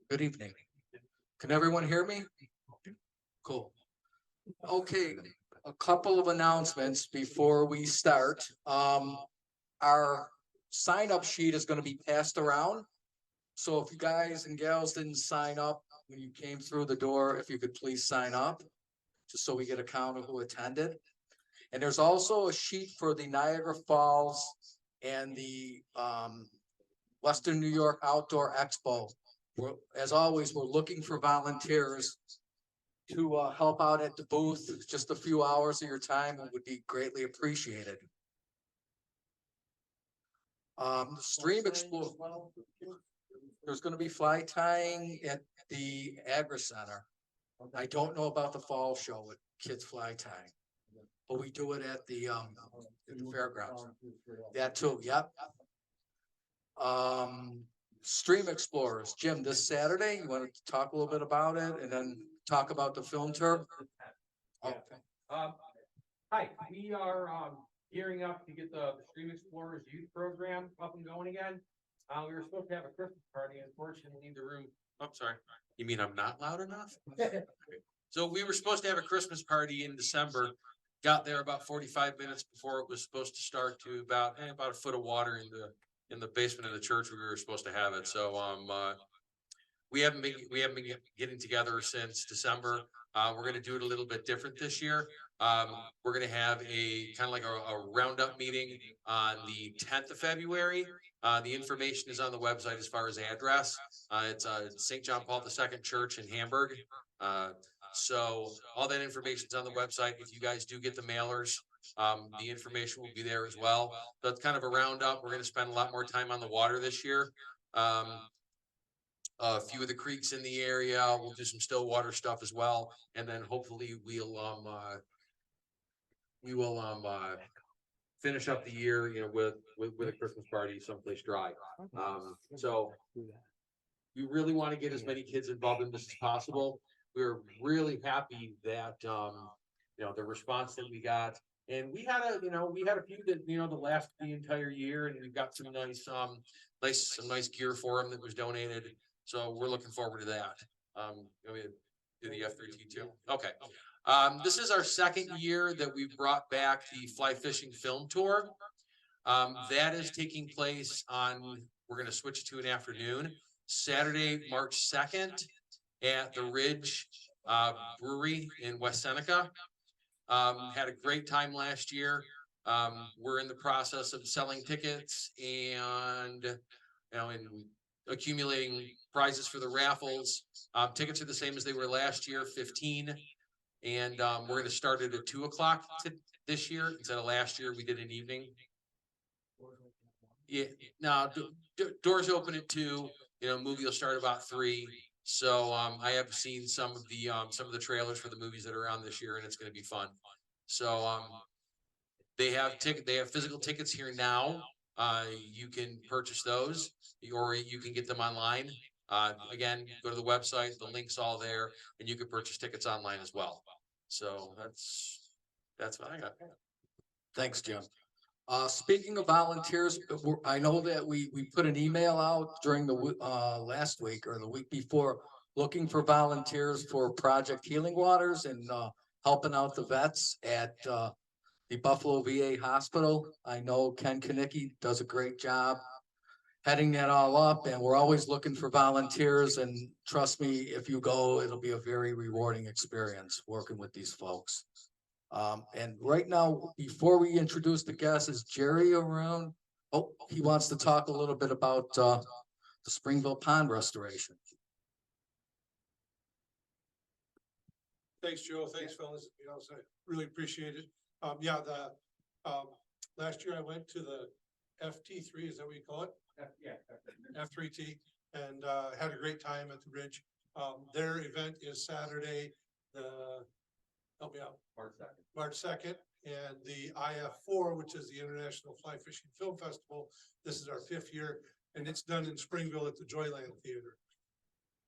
Good evening. Can everyone hear me? Cool. Okay, a couple of announcements before we start. Our sign-up sheet is gonna be passed around. So if you guys and gals didn't sign up when you came through the door, if you could please sign up, just so we get a count of who attended. And there's also a sheet for the Niagara Falls and the Western New York Outdoor Expo. As always, we're looking for volunteers to help out at the booth. Just a few hours of your time would be greatly appreciated. Stream Explore. There's going to be fly tying at the Agri Center. I don't know about the fall show with kids fly tying, but we do it at the fairgrounds. That too. Yep. Stream Explorers, Jim, this Saturday, you want to talk a little bit about it and then talk about the film tour? Okay. Hi, we are gearing up to get the Stream Explorers youth program up and going again. We were supposed to have a Christmas party, unfortunately the room. Oh, sorry. You mean I'm not loud enough? So we were supposed to have a Christmas party in December. Got there about 45 minutes before it was supposed to start to about a foot of water in the basement of the church where we were supposed to have it. So we haven't been getting together since December. We're going to do it a little bit different this year. We're going to have a kind of like a roundup meeting on the 10th of February. The information is on the website as far as address. It's St. John Paul II Church in Hamburg. So all that information is on the website. If you guys do get the mailers, the information will be there as well. So it's kind of a roundup. We're going to spend a lot more time on the water this year. A few of the creeks in the area. We'll do some still water stuff as well, and then hopefully we will finish up the year, you know, with a Christmas party someplace dry. So we really want to get as many kids involved in this as possible. We're really happy that you know, the response that we got, and we had a few that, you know, the last the entire year, and we've got some nice gear for them that was donated. So we're looking forward to that. We do the F3T too. Okay. This is our second year that we've brought back the fly fishing film tour. That is taking place on, we're going to switch to an afternoon, Saturday, March 2nd at the Ridge Brewery in West Seneca. Had a great time last year. We're in the process of selling tickets and, you know, and accumulating prizes for the raffles. Tickets are the same as they were last year, 15. And we're going to start it at 2 o'clock this year instead of last year. We did an evening. Yeah, now doors open at 2. You know, movie will start about 3. So I have seen some of the trailers for the movies that are on this year, and it's going to be fun. So they have physical tickets here now. You can purchase those, or you can get them online. Again, go to the website, the link's all there, and you can purchase tickets online as well. So that's what I got. Thanks, Jim. Speaking of volunteers, I know that we put an email out during the last week or the week before looking for volunteers for Project Healing Waters and helping out the vets at the Buffalo VA Hospital. I know Ken Kanicki does a great job heading that all up, and we're always looking for volunteers, and trust me, if you go, it'll be a very rewarding experience working with these folks. And right now, before we introduce the guests, is Jerry around? Oh, he wants to talk a little bit about the Springville Pond restoration. Thanks, Joe. Thanks, fellas. You know, so I really appreciate it. Last year I went to the FT3, is that what you call it? Yeah. F3T, and had a great time at the Ridge. Their event is Saturday, help me out. March 2nd, and the IF4, which is the International Fly Fishing Film Festival. This is our 5th year, and it's done in Springville at the Joyland Theater.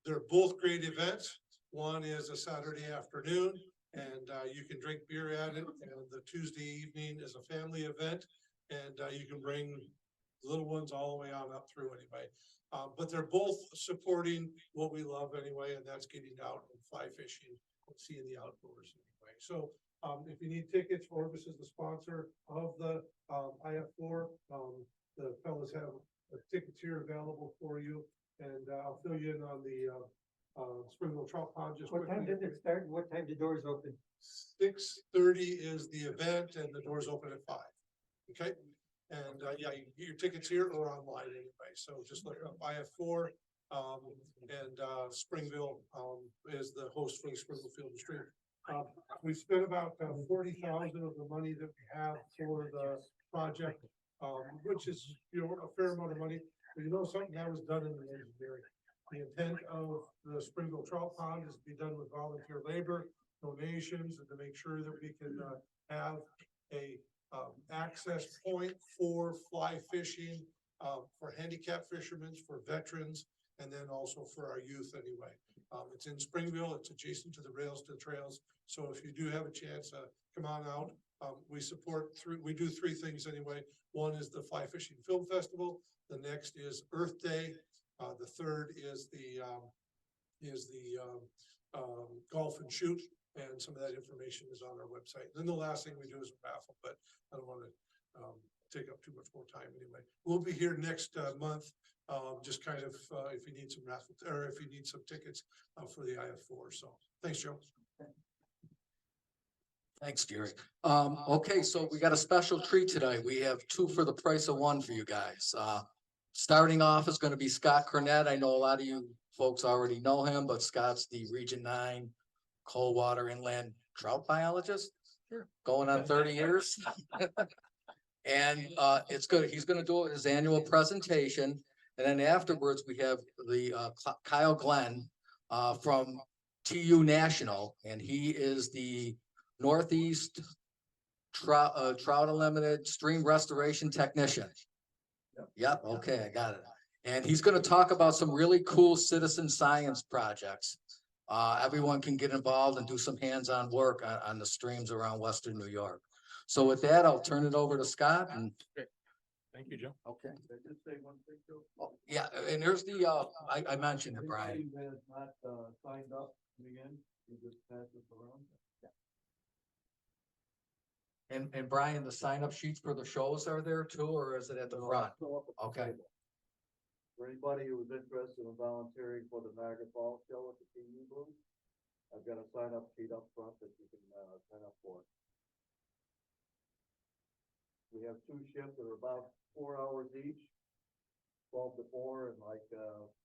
They're both great events. One is a Saturday afternoon, and you can drink beer at it. And the Tuesday evening is a family event, and you can bring little ones all the way on up through anyway. But they're both supporting what we love anyway, and that's getting out and fly fishing and seeing the outdoors anyway. So if you need tickets, Orbis is the sponsor of the IF4. The fellas have tickets here available for you, and I'll fill you in on the Springville Trout Pond. Just What time quickly. did it start? What time the doors open? 6:30 is the event, and the doors open at 5. Okay, and yeah, you can get your tickets here or online anyway. So just look up IF4. And Springville is the host for the Springville Field and Stream. We spent about 40,000 of the money that we have for the project, which is, you know, a fair amount of money. But you know, something that was done in the engineering. The intent of the Springville Trout Pond is to be done with volunteer labor, donations, and to make sure that we can have a access point for fly fishing, for handicap fishermen, for veterans, and then also for our youth anyway. It's in Springville, it's adjacent to the rails to the trails. So if you do have a chance, come on out. We do 3 things anyway. One is the Fly Fishing Film Festival. The next is Earth Day. The third is the golf and shoot. And some of that information is on our website. Then the last thing we do is a raffle, but I don't want to take up too much more time anyway. We'll be here next month. Just kind of if you need some raffle or if you need some tickets for the IF4. So thanks, Joe. Thanks, Jerry. Okay, so we got a special treat today. We have 2 for the price of 1 for you guys. Starting off is going to be Scott Cornett. I know a lot of you folks already know him, but Scott's the Region 9 Coldwater Inland Trout Biologist. Going on 30 years. And it's good. He's going to do his annual presentation. And then afterwards, we have the Kyle Glenn from TU National, and he is the Northeast Trout Unlimited Stream Restoration Technician. Yep. Okay, I got it. And he's going to talk about some really cool citizen science projects. Everyone can get involved and do some hands-on work on the streams around Western New York. So with that, I'll turn it over to Scott. And Thank you, Joe. okay. Did I just say one thing, Joe? Oh, yeah, and here's the I mentioned it, Brian. Anybody that is not signed up coming in, you just pass this around. And Brian, the sign-up sheets for the shows are there too, or is it at the front? Okay. For anybody who is interested in volunteering for the Niagara Falls show at the TV booth, I've got a sign-up sheet up front that you can sign up for. We have 2 shifts that are about 4 hours each, 12 to 4 and like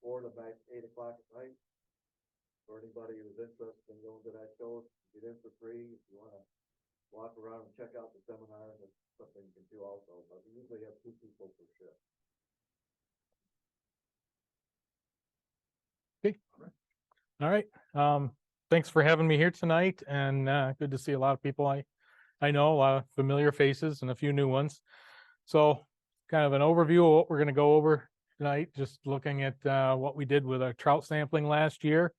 4 to back 8 o'clock at night. For anybody who's interested in going to that show, get in for free. If you want to walk around and check out the seminars, that's something you can do also. But we usually have 2 people per shift. All right. Thanks for having me here tonight, and good to see a lot of people I know, a lot of familiar faces and a few new ones. So kind of an overview of what we're going to go over tonight, just looking at what we did with our trout sampling last year.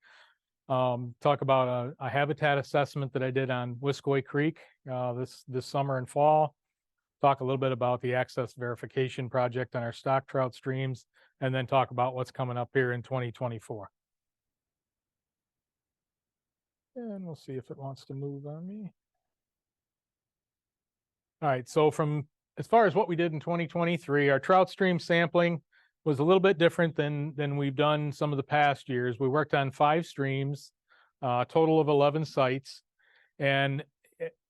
Talk about a habitat assessment that I did on Wiskoy Creek this summer and fall. Talk a little bit about the access verification project on our stock trout streams, and then talk about what's coming up here in 2024. And we'll see if it wants to move on me. All right, so from as far as what we did in 2023, our trout stream sampling was a little bit different than we've done some of the past years. We worked on 5 streams, a total of 11 sites. And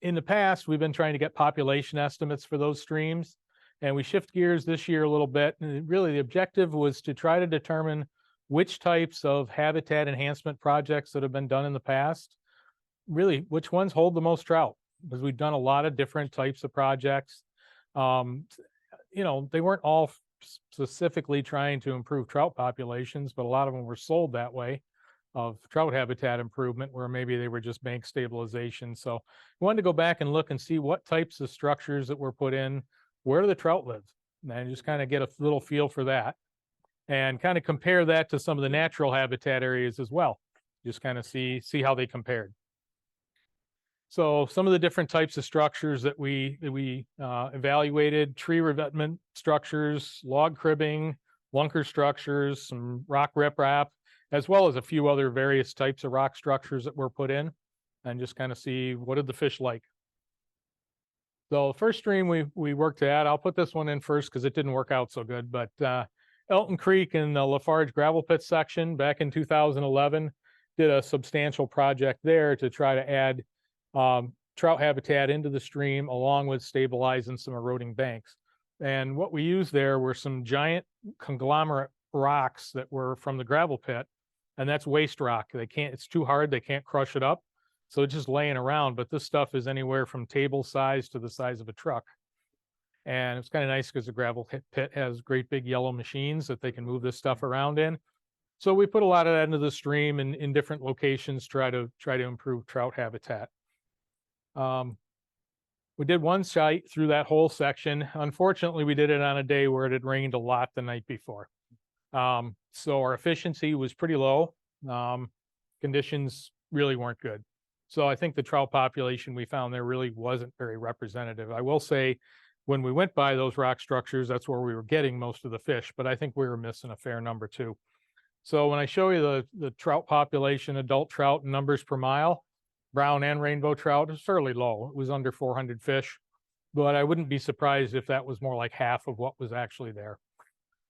in the past, we've been trying to get population estimates for those streams. And we shift gears this year a little bit. And really the objective was to try to determine which types of habitat enhancement projects that have been done in the past, really which ones hold the most trout, because we've done a lot of different types of projects. You know, they weren't all specifically trying to improve trout populations, but a lot of them were sold that way, of trout habitat improvement, where maybe they were just bank stabilization. So we wanted to go back and look and see what types of structures that were put in, where do the trout live, and just kind of get a little feel for that, and kind of compare that to some of the natural habitat areas as well. Just kind of see how they compared. So some of the different types of structures that we evaluated: tree revetment structures, log cribbing, lunker structures, some rock riprap, as well as a few other various types of rock structures that were put in, and just kind of see what did the fish like. So the first stream we worked at, I'll put this one in first because it didn't work out so good, but Elton Creek in the Lafarge gravel pit section back in 2011 did a substantial project there to try to add trout habitat into the stream along with stabilizing some eroding banks. And what we used there were some giant conglomerate rocks that were from the gravel pit, and that's waste rock. It's too hard, they can't crush it up. So it's just laying around, but this stuff is anywhere from table size to the size of a truck. And it's kind of nice because the gravel pit has great big yellow machines that they can move this stuff around in. So we put a lot of that into the stream in different locations, try to improve trout habitat. We did one site through that whole section. Unfortunately, we did it on a day where it had rained a lot the night before. So our efficiency was pretty low. Conditions really weren't good. So I think the trout population we found there really wasn't very representative. I will say when we went by those rock structures, that's where we were getting most of the fish, but I think we were missing a fair number too. So when I show you the trout population, adult trout numbers per mile, brown and rainbow trout is fairly low. It was under 400 fish, but I wouldn't be surprised if that was more like half of what was actually there.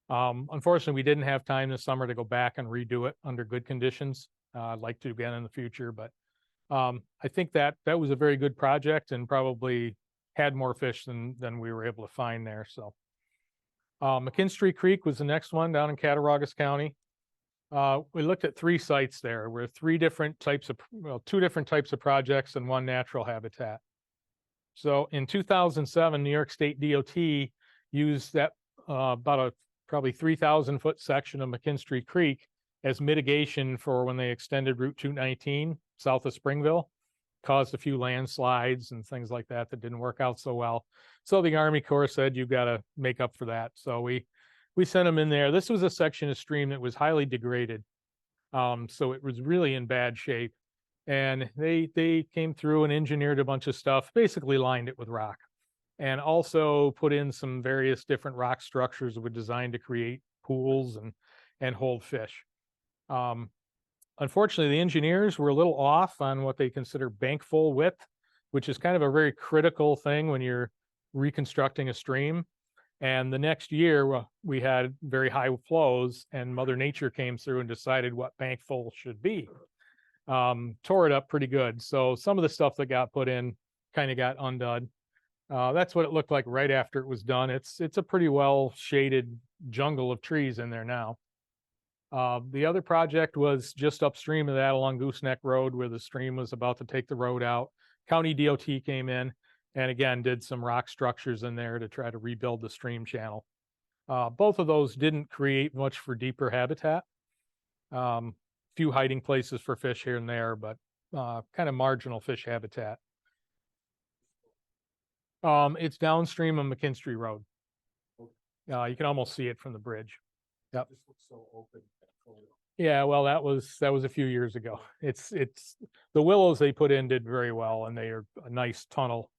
Unfortunately, we didn't have time this summer to go back and redo it under good conditions. I'd like to again in the future, but I think that was a very good project and probably had more fish than we were able to find there. So McKinstry Creek was the next one down in Cattaraugus County. We looked at 3 sites there where 2 different types of projects and 1 natural habitat. So in 2007, New York State DOT used that about a probably 3,000 foot section of McKinstry Creek as mitigation for when they extended Route 219 south of Springville, caused a few landslides and things like that didn't work out so well. So the Army Corps said, you've got to make up for that. So we sent them in there. This was a section of stream that was highly degraded. So it was really in bad shape. And they came through and engineered a bunch of stuff, basically lined it with rock, and also put in some various different rock structures that were designed to create pools and hold fish. Unfortunately, the engineers were a little off on what they consider bank full width, which is kind of a very critical thing when you're reconstructing a stream. And the next year, we had very high flows, and Mother Nature came through and decided what bank full should be. Tore it up pretty good. So some of the stuff that got put in kind of got undone. That's what it looked like right after it was done. It's a pretty well shaded jungle of trees in there now. The other project was just upstream of that along Gooseneck Road, where the stream was about to take the road out. County DOT came in and again did some rock structures in there to try to rebuild the stream channel. Both of those didn't create much for deeper habitat. Few hiding places for fish here and there, but kind of marginal fish habitat. It's downstream of McKinstry Road. You can almost see it from the bridge. Yep. This looks so open. Yeah, well, that was a few years ago. It's the willows they put in did very well, and they are a nice tunnel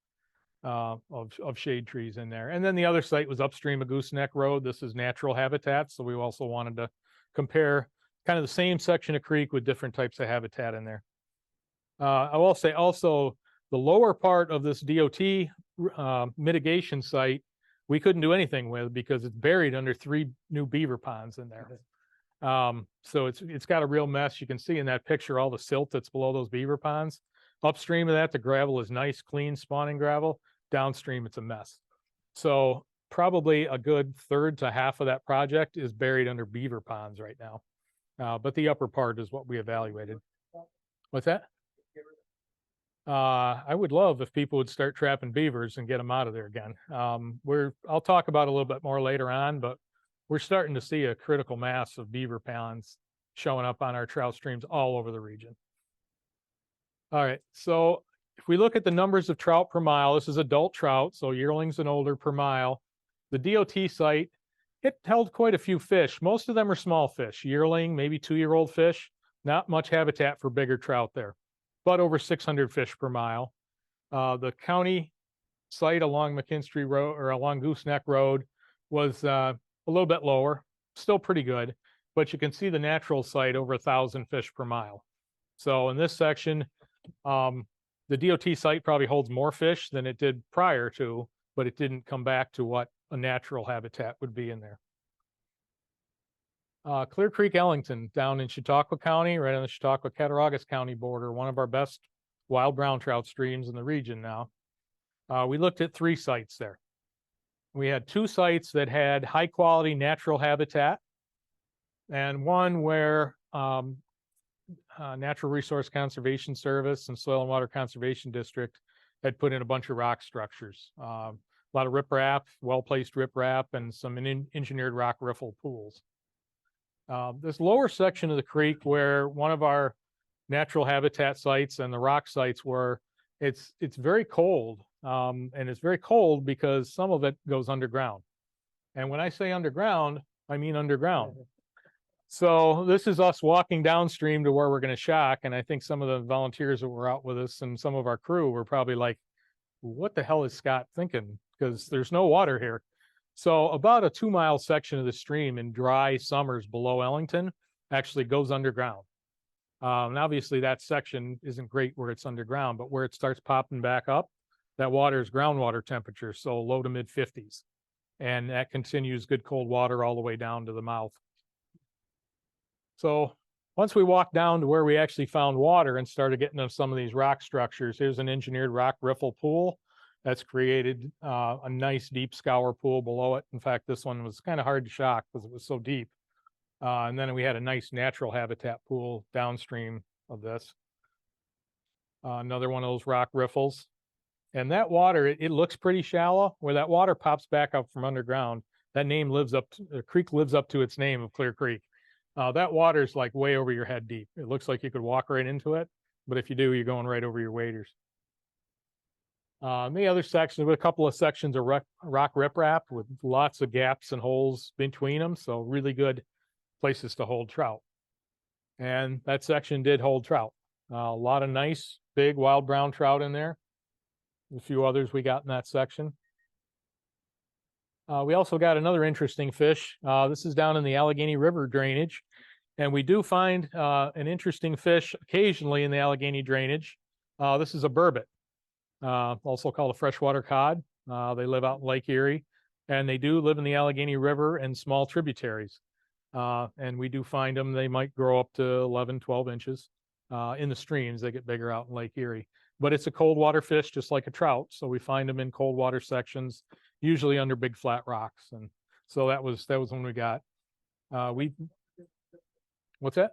of shade trees in there. And then the other site was upstream of Gooseneck Road. This is natural habitat, so we also wanted to compare kind of the same section of creek with different types of habitat in there. I will say also the lower part of this DOT mitigation site we couldn't do anything with because it's buried under 3 new beaver ponds in there. So it's got a real mess. You can see in that picture all the silt that's below those beaver ponds. Upstream of that, the gravel is nice, clean spawning gravel. Downstream, it's a mess. So probably a good third to half of that project is buried under beaver ponds right now. But the upper part is what we evaluated. What's that? I would love if people would start trapping beavers and get them out of there again. I'll talk about it a little bit more later on, but we're starting to see a critical mass of beaver ponds showing up on our trout streams all over the region. All right, so if we look at the numbers of trout per mile, this is adult trout, so yearlings and older per mile. The DOT site, it held quite a few fish. Most of them are small fish, yearling, maybe 2-year-old fish. Not much habitat for bigger trout there, but over 600 fish per mile. The county site along McKinstry Road or along Gooseneck Road was a little bit lower, still pretty good, but you can see the natural site over 1,000 fish per mile. So in this section, the DOT site probably holds more fish than it did prior to, but it didn't come back to what a natural habitat would be in there. Clear Creek Ellington down in Chautauqua County, right on the Chautauqua-Cattaraugus County border, one of our best wild brown trout streams in the region now. We looked at 3 sites there. We had 2 sites that had high quality natural habitat and one where Natural Resource Conservation Service and Soil and Water Conservation District had put in a bunch of rock structures. A lot of riprap, well-placed riprap, and some engineered rock riffle pools. This lower section of the creek where one of our natural habitat sites and the rock sites were, it's very cold. And it's very cold because some of it goes underground. And when I say underground, I mean underground. So this is us walking downstream to where we're going to shock. And I think some of the volunteers that were out with us and some of our crew were probably like, what the hell is Scott thinking? Because there's no water here. So about a 2-mile section of the stream in dry summers below Ellington actually goes underground. And obviously that section isn't great where it's underground, but where it starts popping back up, that water is groundwater temperature, so low to mid 50s. And that continues good cold water all the way down to the mouth. So once we walked down to where we actually found water and started getting to some of these rock structures, here's an engineered rock riffle pool that's created a nice deep scour pool below it. In fact, this one was kind of hard to shock because it was so deep. And then we had a nice natural habitat pool downstream of this. Another one of those rock riffles. And that water, it looks pretty shallow. Where that water pops back up from underground, that name lives up, the creek lives up to its name of Clear Creek. That water is like way over your head deep. It looks like you could walk right into it, but if you do, you're going right over your waders. The other section, with a couple of sections of rock riprap with lots of gaps and holes between them, so really good places to hold trout. And that section did hold trout. A lot of nice, big wild brown trout in there. A few others we got in that section. We also got another interesting fish. This is down in the Allegheny River drainage. And we do find an interesting fish occasionally in the Allegheny drainage. This is a burbot, also called a freshwater cod. They live out in Lake Erie, and they do live in the Allegheny River and small tributaries. And we do find them. They might grow up to 11, 12 inches in the streams. They get bigger out in Lake Erie. But it's a cold water fish, just like a trout. So we find them in cold water sections, usually under big flat rocks. And so that was when we got. What's that?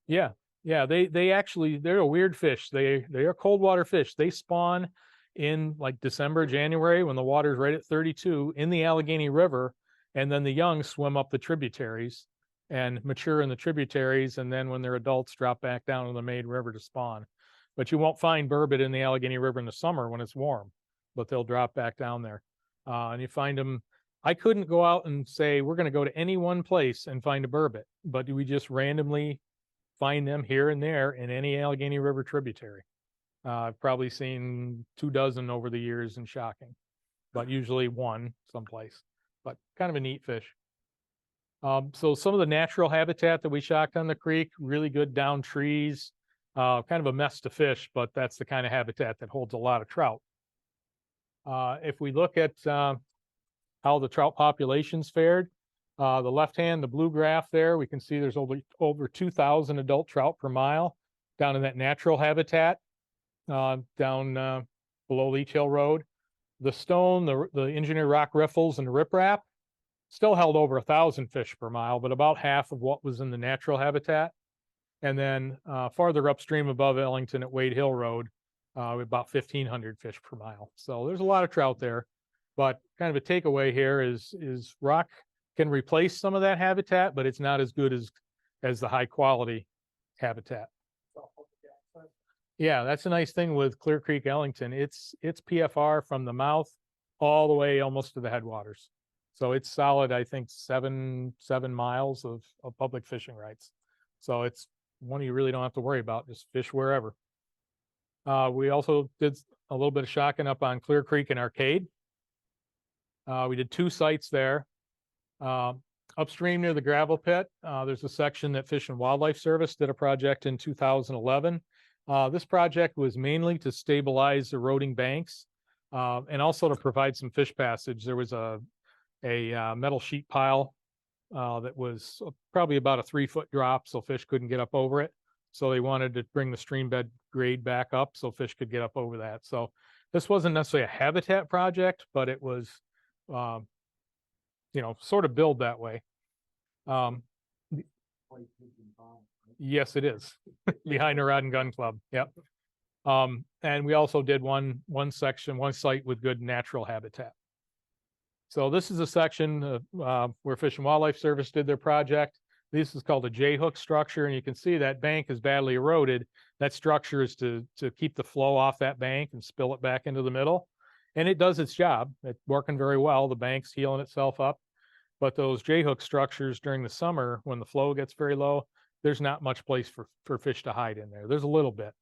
Yeah, they're a weird fish. They are cold water fish. They spawn in like December, January when the water's right at 32 in the Allegheny River, and then the young swim up the tributaries and mature in the tributaries, and then when they're adults, drop back down to the main river to spawn. But you won't find burbot in the Allegheny River in the summer when it's warm, but they'll drop back down there. And you find them. I couldn't go out and say, we're going to go to any one place and find a burbot, but we just randomly find them here and there in any Allegheny River tributary. I've probably seen 24 over the years in shocking, but usually one someplace, but kind of a neat fish. So some of the natural habitat that we shocked on the creek, really good down trees, kind of a mess to fish, but that's the kind of habitat that holds a lot of trout. If we look at how the trout populations fared, the left hand, the blue graph there, we can see there's over 2,000 adult trout per mile down in that natural habitat, down below Leech Hill Road. The stone, the engineered rock riffles and the riprap still held over 1,000 fish per mile, but about half of what was in the natural habitat. And then farther upstream above Ellington at Wade Hill Road, about 1,500 fish per mile. So there's a lot of trout there, but kind of a takeaway here is rock can replace some of that habitat, but it's not as good as the high quality habitat. Yeah, that's a nice thing with Clear Creek Ellington. It's PFR from the mouth all the way almost to the headwaters. So it's solid, I think, seven miles of public fishing rights. So it's one you really don't have to worry about, just fish wherever. We also did a little bit of shocking up on Clear Creek and Arcade. We did 2 sites there. Upstream near the gravel pit, there's a section that Fish and Wildlife Service did a project in 2011. This project was mainly to stabilize eroding banks and also to provide some fish passage. There was a metal sheet pile that was probably about a 3-foot drop, so fish couldn't get up over it. So they wanted to bring the stream bed grade back up so fish could get up over that. So this wasn't necessarily a habitat project, but it was, sort of build that way. Yes, it is behind the Rod and Gun Club. Yep. And we also did one site with good natural habitat. So this is a section where Fish and Wildlife Service did their project. This is called a J-hook structure, and you can see that bank is badly eroded. That structure is to keep the flow off that bank and spill it back into the middle. And it does its job. It's working very well. The bank's healing itself up. But those J-hook structures during the summer, when the flow gets very low, there's not much place for fish to hide in there. There's a little bit,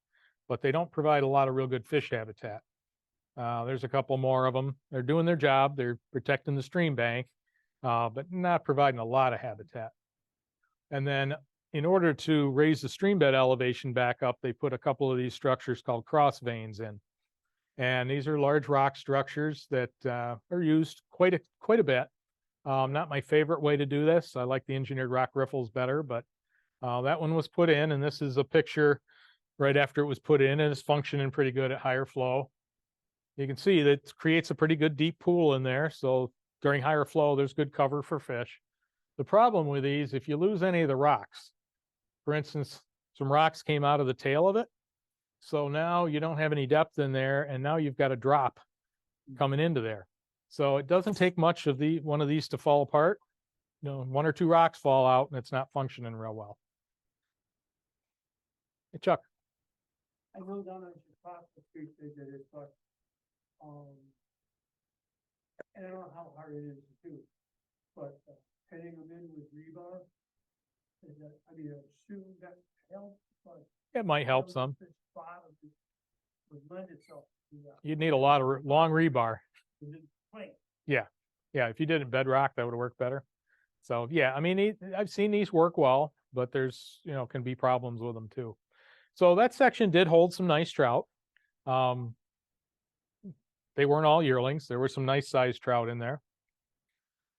but they don't provide a lot of real good fish habitat. There's a couple more of them. They're doing their job. They're protecting the stream bank, but not providing a lot of habitat. And then in order to raise the stream bed elevation back up, they put a couple of these structures called cross veins in. And these are large rock structures that are used quite a bit. Not my favorite way to do this. I like the engineered rock riffles better, but that one was put in, and this is a picture right after it was put in, and it's functioning pretty good at higher flow. You can see that it creates a pretty good deep pool in there. So during higher flow, there's good cover for fish. The problem with these, if you lose any of the rocks, for instance, some rocks came out of the tail of it. So now you don't have any depth in there, and now you've got a drop coming into there. So it doesn't take much of one of these to fall apart. 1 or 2 rocks fall out and it's not functioning real well. Hey, Chuck. I know down on Chicago Street they did it, but I don't know how hard it is to do, but heading them in with rebar, is that, I mean, I assume that helps, but. It might help some. this bottom would lend itself to that. You'd need a lot of long rebar. Is it plain? Yeah. If you did it bedrock, that would work better. So yeah, I mean, I've seen these work well, but there's, can be problems with them too. So that section did hold some nice trout. They weren't all yearlings. There were some nice sized trout in there.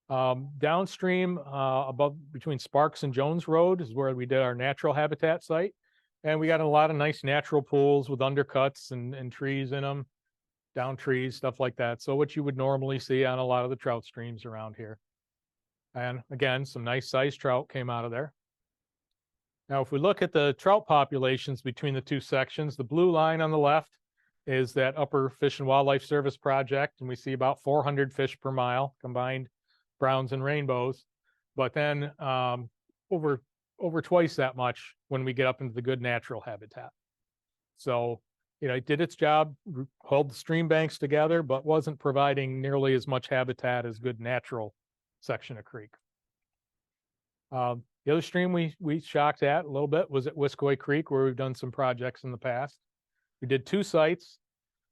Downstream, above between Sparks and Jones Road is where we did our natural habitat site. And we got a lot of nice natural pools with undercuts and trees in them, down trees, stuff like that. So what you would normally see on a lot of the trout streams around here. And again, some nice sized trout came out of there. Now, if we look at the trout populations between the two sections, the blue line on the left is that upper Fish and Wildlife Service project, and we see about 400 fish per mile, combined browns and rainbows. But then over twice that much when we get up into the good natural habitat. So, it did its job, held the stream banks together, but wasn't providing nearly as much habitat as good natural section of creek. The other stream we shocked at a little bit was at Wiskoy Creek, where we've done some projects in the past. We did 2 sites.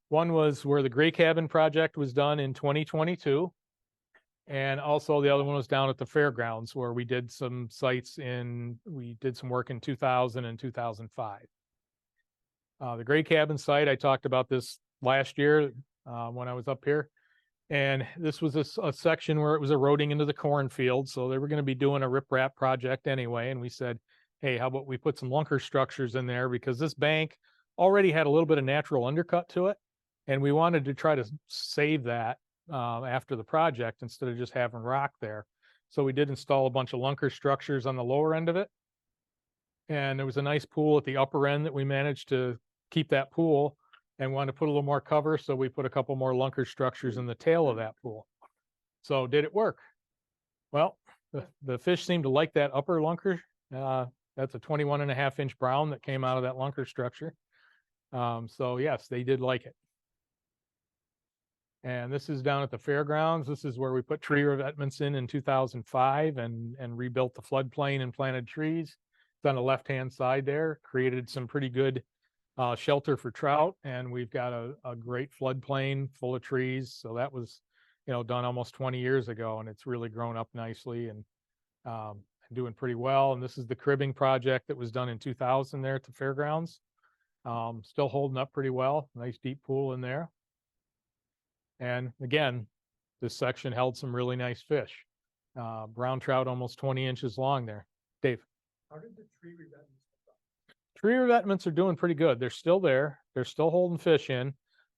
One was where the Gray Cabin project was done in 2022. And also the other one was down at the fairgrounds where we did some we did some work in 2000 and 2005. The Gray Cabin site, I talked about this last year when I was up here. And this was a section where it was eroding into the cornfield. So they were going to be doing a riprap project anyway. And we said, hey, how about we put some lunker structures in there, because this bank already had a little bit of natural undercut to it. And we wanted to try to save that after the project instead of just having rock there. So we did install a bunch of lunker structures on the lower end of it. And there was a nice pool at the upper end that we managed to keep that pool and wanted to put a little more cover. So we put a couple more lunker structures in the tail of that pool. So did it work? Well, the fish seemed to like that upper lunker. That's a 21.5-inch brown that came out of that lunker structure. So yes, they did like it. And this is down at the fairgrounds. This is where we put tree revetments in 2005 and rebuilt the floodplain and planted trees. It's on the left-hand side there, created some pretty good shelter for trout. And we've got a great floodplain full of trees. So that was, done almost 20 years ago, and it's really grown up nicely. And doing pretty well. And this is the cribbing project that was done in 2000 there at the fairgrounds. Still holding up pretty well. Nice deep pool in there. And again, this section held some really nice fish. Brown trout almost 20 inches long there. Dave? How did the tree revetments? Tree revetments are doing pretty good. They're still there. They're still holding fish in.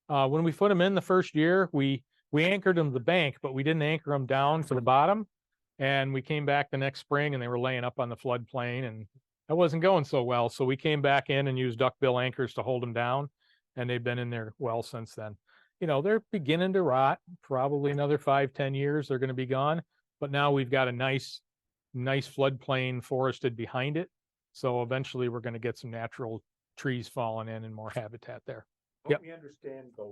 When we put them in the first year, we anchored them to the bank, but we didn't anchor them down to the bottom. And we came back the next spring and they were laying up on the floodplain, and that wasn't going so well. So we came back in and used duckbill anchors to hold them down, and they've been in there well since then. You know, they're beginning to rot. Probably another 5-10 years, they're going to be gone. But now we've got a nice floodplain forested behind it. So eventually we're going to get some natural trees falling in and more habitat there. Yep. Help me understand the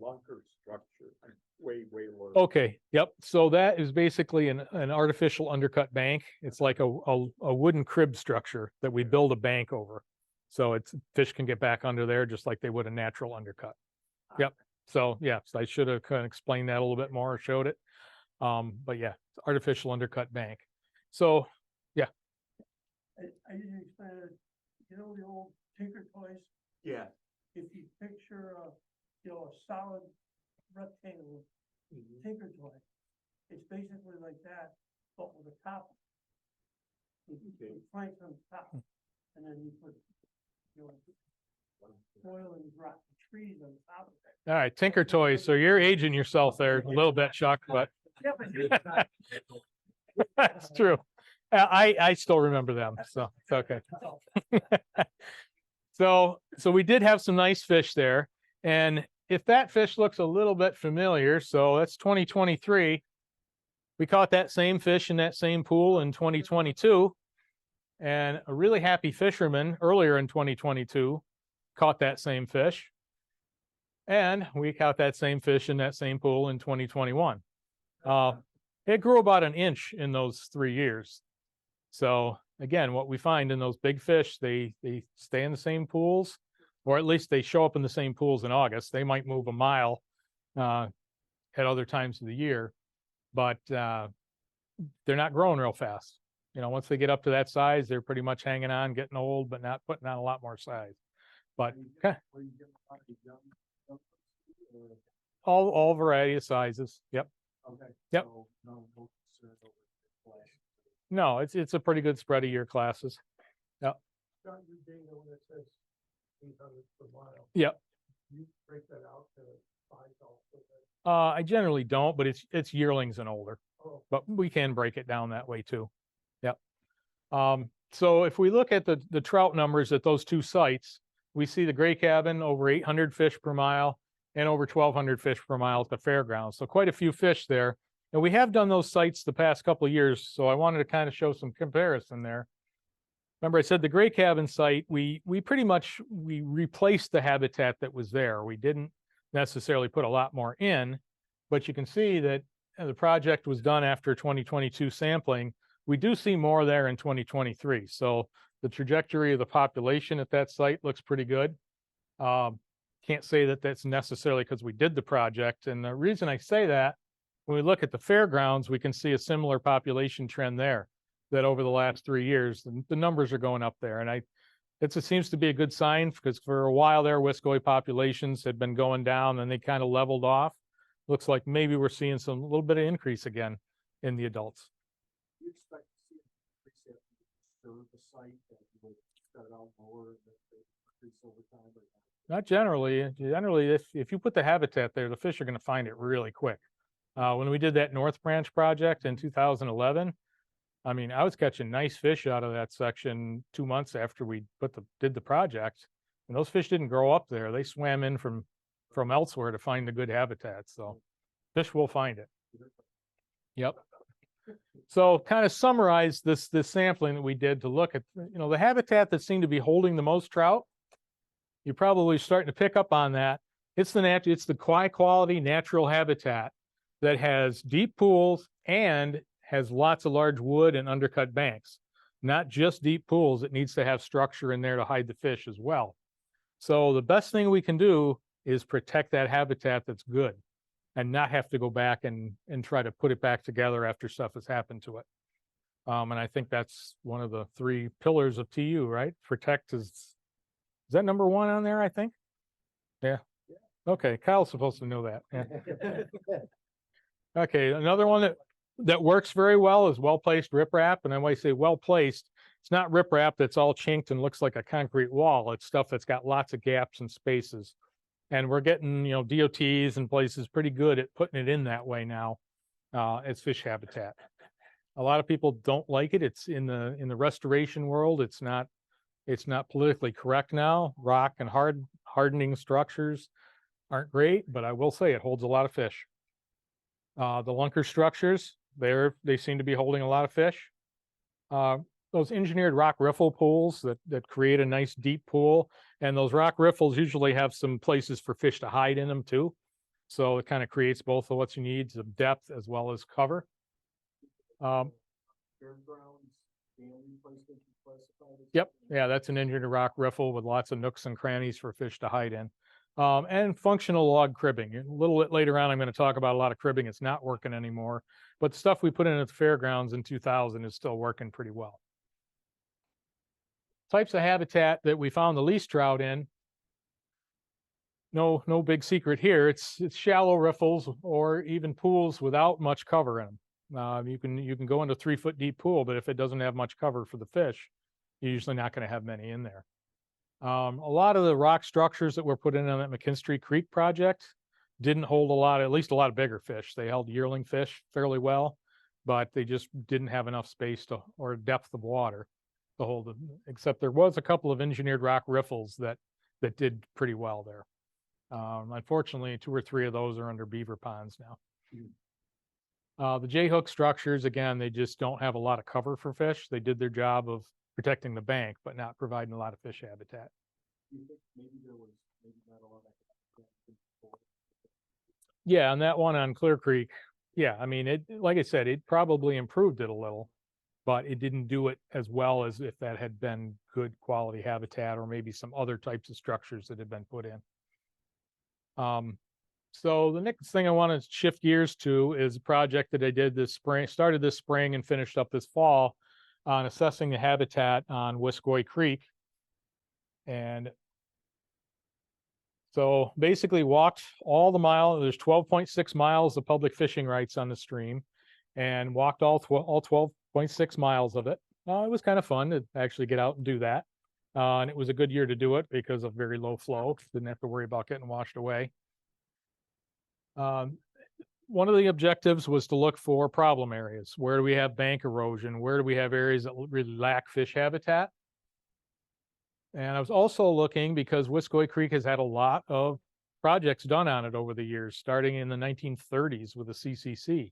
lunker structure, way lower. Okay, yep. So that is basically an artificial undercut bank. It's like a wooden crib structure that we build a bank over. So it's fish can get back under there just like they would a natural undercut. Yep. So yeah, so I should have kind of explained that a little bit more or showed it. But yeah, it's artificial undercut bank. So yeah. I didn't explain it, you know, the old Tinker Toys, Yeah. if you picture a solid rectangle Tinker Toy, it's basically like that, but with a top. You planks on top, and then you put, soil and rotten trees on top of it. All right, Tinker Toys. So you're aging yourself there a little bit, Chuck, but Yeah, but that's true. I still remember them, so it's okay. So we did have some nice fish there. And if that fish looks a little bit familiar, so that's 2023. We caught that same fish in that same pool in 2022. And a really happy fisherman earlier in 2022 caught that same fish. And we caught that same fish in that same pool in 2021. It grew about an inch in those 3 years. So again, what we find in those big fish, they stay in the same pools, or at least they show up in the same pools in August. They might move a mile at other times of the year, but they're not growing real fast. You know, once they get up to that size, they're pretty much hanging on, getting old, but not putting on a lot more size. But okay. All variety of sizes. Yep. Okay. Yep. So no concern over the flash. No, it's a pretty good spread of year classes. got your data when it says 800 per mile. Yep. You break that out to 5 dollars. I generally don't, but it's yearlings and older. Oh. But we can break it down that way too. Yep. So if we look at the trout numbers at those two sites, we see the Gray Cabin over 800 fish per mile and over 1,200 fish per mile at the fairgrounds. So quite a few fish there. And we have done those sites the past couple of years, so I wanted to kind of show some comparison there. Remember, I said the Gray Cabin site, we pretty much replaced the habitat that was there. We didn't necessarily put a lot more in, but you can see that the project was done after 2022 sampling. We do see more there in 2023. So the trajectory of the population at that site looks pretty good. Can't say that that's necessarily because we did the project. And the reason I say that, when we look at the fairgrounds, we can see a similar population trend there, that over the last 3 years, the numbers are going up there. And it seems to be a good sign, because for a while there, Wiscoy populations had been going down and they kind of leveled off. Looks like maybe we're seeing a little bit of increase again in the adults. Do you expect to see an increase after you serve the site that you would start out lower and then increase over time? Or Not generally. Generally, if you put the habitat there, the fish are going to find it really quick. When we did that North Branch project in 2011, I mean, I was catching nice fish out of that section 2 months after we did the project, and those fish didn't grow up there. They swam in from elsewhere to find the good habitat. So fish will find it. Yep. So kind of summarize this sampling that we did to look at, the habitat that seemed to be holding the most trout. You're probably starting to pick up on that. It's the high quality natural habitat that has deep pools and has lots of large wood and undercut banks. Not just deep pools, it needs to have structure in there to hide the fish as well. So the best thing we can do is protect that habitat that's good and not have to go back and try to put it back together after stuff has happened to it. And I think that's one of the 3 pillars of TU, right? Protect is that number 1 on there, I think? Yeah. Okay, Kyle's supposed to know that. Yeah. Okay, another one that works very well is well-placed riprap. And when I say well-placed, it's not riprap that's all chinked and looks like a concrete wall. It's stuff that's got lots of gaps and spaces. And we're getting, DOTs and places pretty good at putting it in that way now as fish habitat. A lot of people don't like it. It's in the restoration world. It's not politically correct now. Rock and hardening structures aren't great, but I will say it holds a lot of fish. The lunker structures, they seem to be holding a lot of fish. Those engineered rock riffle pools that create a nice deep pool, and those rock riffles usually have some places for fish to hide in them too. So it kind of creates both of what you need, some depth as well as cover. Yep, yeah, that's an engineered rock riffle with lots of nooks and crannies for fish to hide in. And functional log cribbing. A little bit later on, I'm going to talk about a lot of cribbing. It's not working anymore, but the stuff we put in at the fairgrounds in 2000 is still working pretty well. Types of habitat that we found the least trout in. No big secret here. It's shallow riffles or even pools without much cover in them. You can go into 3-foot deep pool, but if it doesn't have much cover for the fish, you're usually not going to have many in there. A lot of the rock structures that were put in on that McKinstry Creek project didn't hold at least a lot of bigger fish. They held yearling fish fairly well, but they just didn't have enough space or depth of water to hold them, except there was a couple of engineered rock riffles that did pretty well there. Unfortunately, 2 or 3 of those are under beaver ponds now. The J-hook structures, again, they just don't have a lot of cover for fish. They did their job of protecting the bank, but not providing a lot of fish habitat. Yeah, and that one on Clear Creek, yeah, I mean, like I said, it probably improved it a little, but it didn't do it as well as if that had been good quality habitat or maybe some other types of structures that had been put in. So the next thing I want to shift gears to is a project that I did started this spring and finished up this fall on assessing the habitat on Wiscoy Creek. And so basically walked all the mile. There's 12.6 miles of public fishing rights on the stream, and walked all 12.6 miles of it. It was kind of fun to actually get out and do that. And it was a good year to do it because of very low flow. Didn't have to worry about getting washed away. One of the objectives was to look for problem areas. Where do we have bank erosion? Where do we have areas that really lack fish habitat? And I was also looking because Wiscoy Creek has had a lot of projects done on it over the years, starting in the 1930s with the CCC.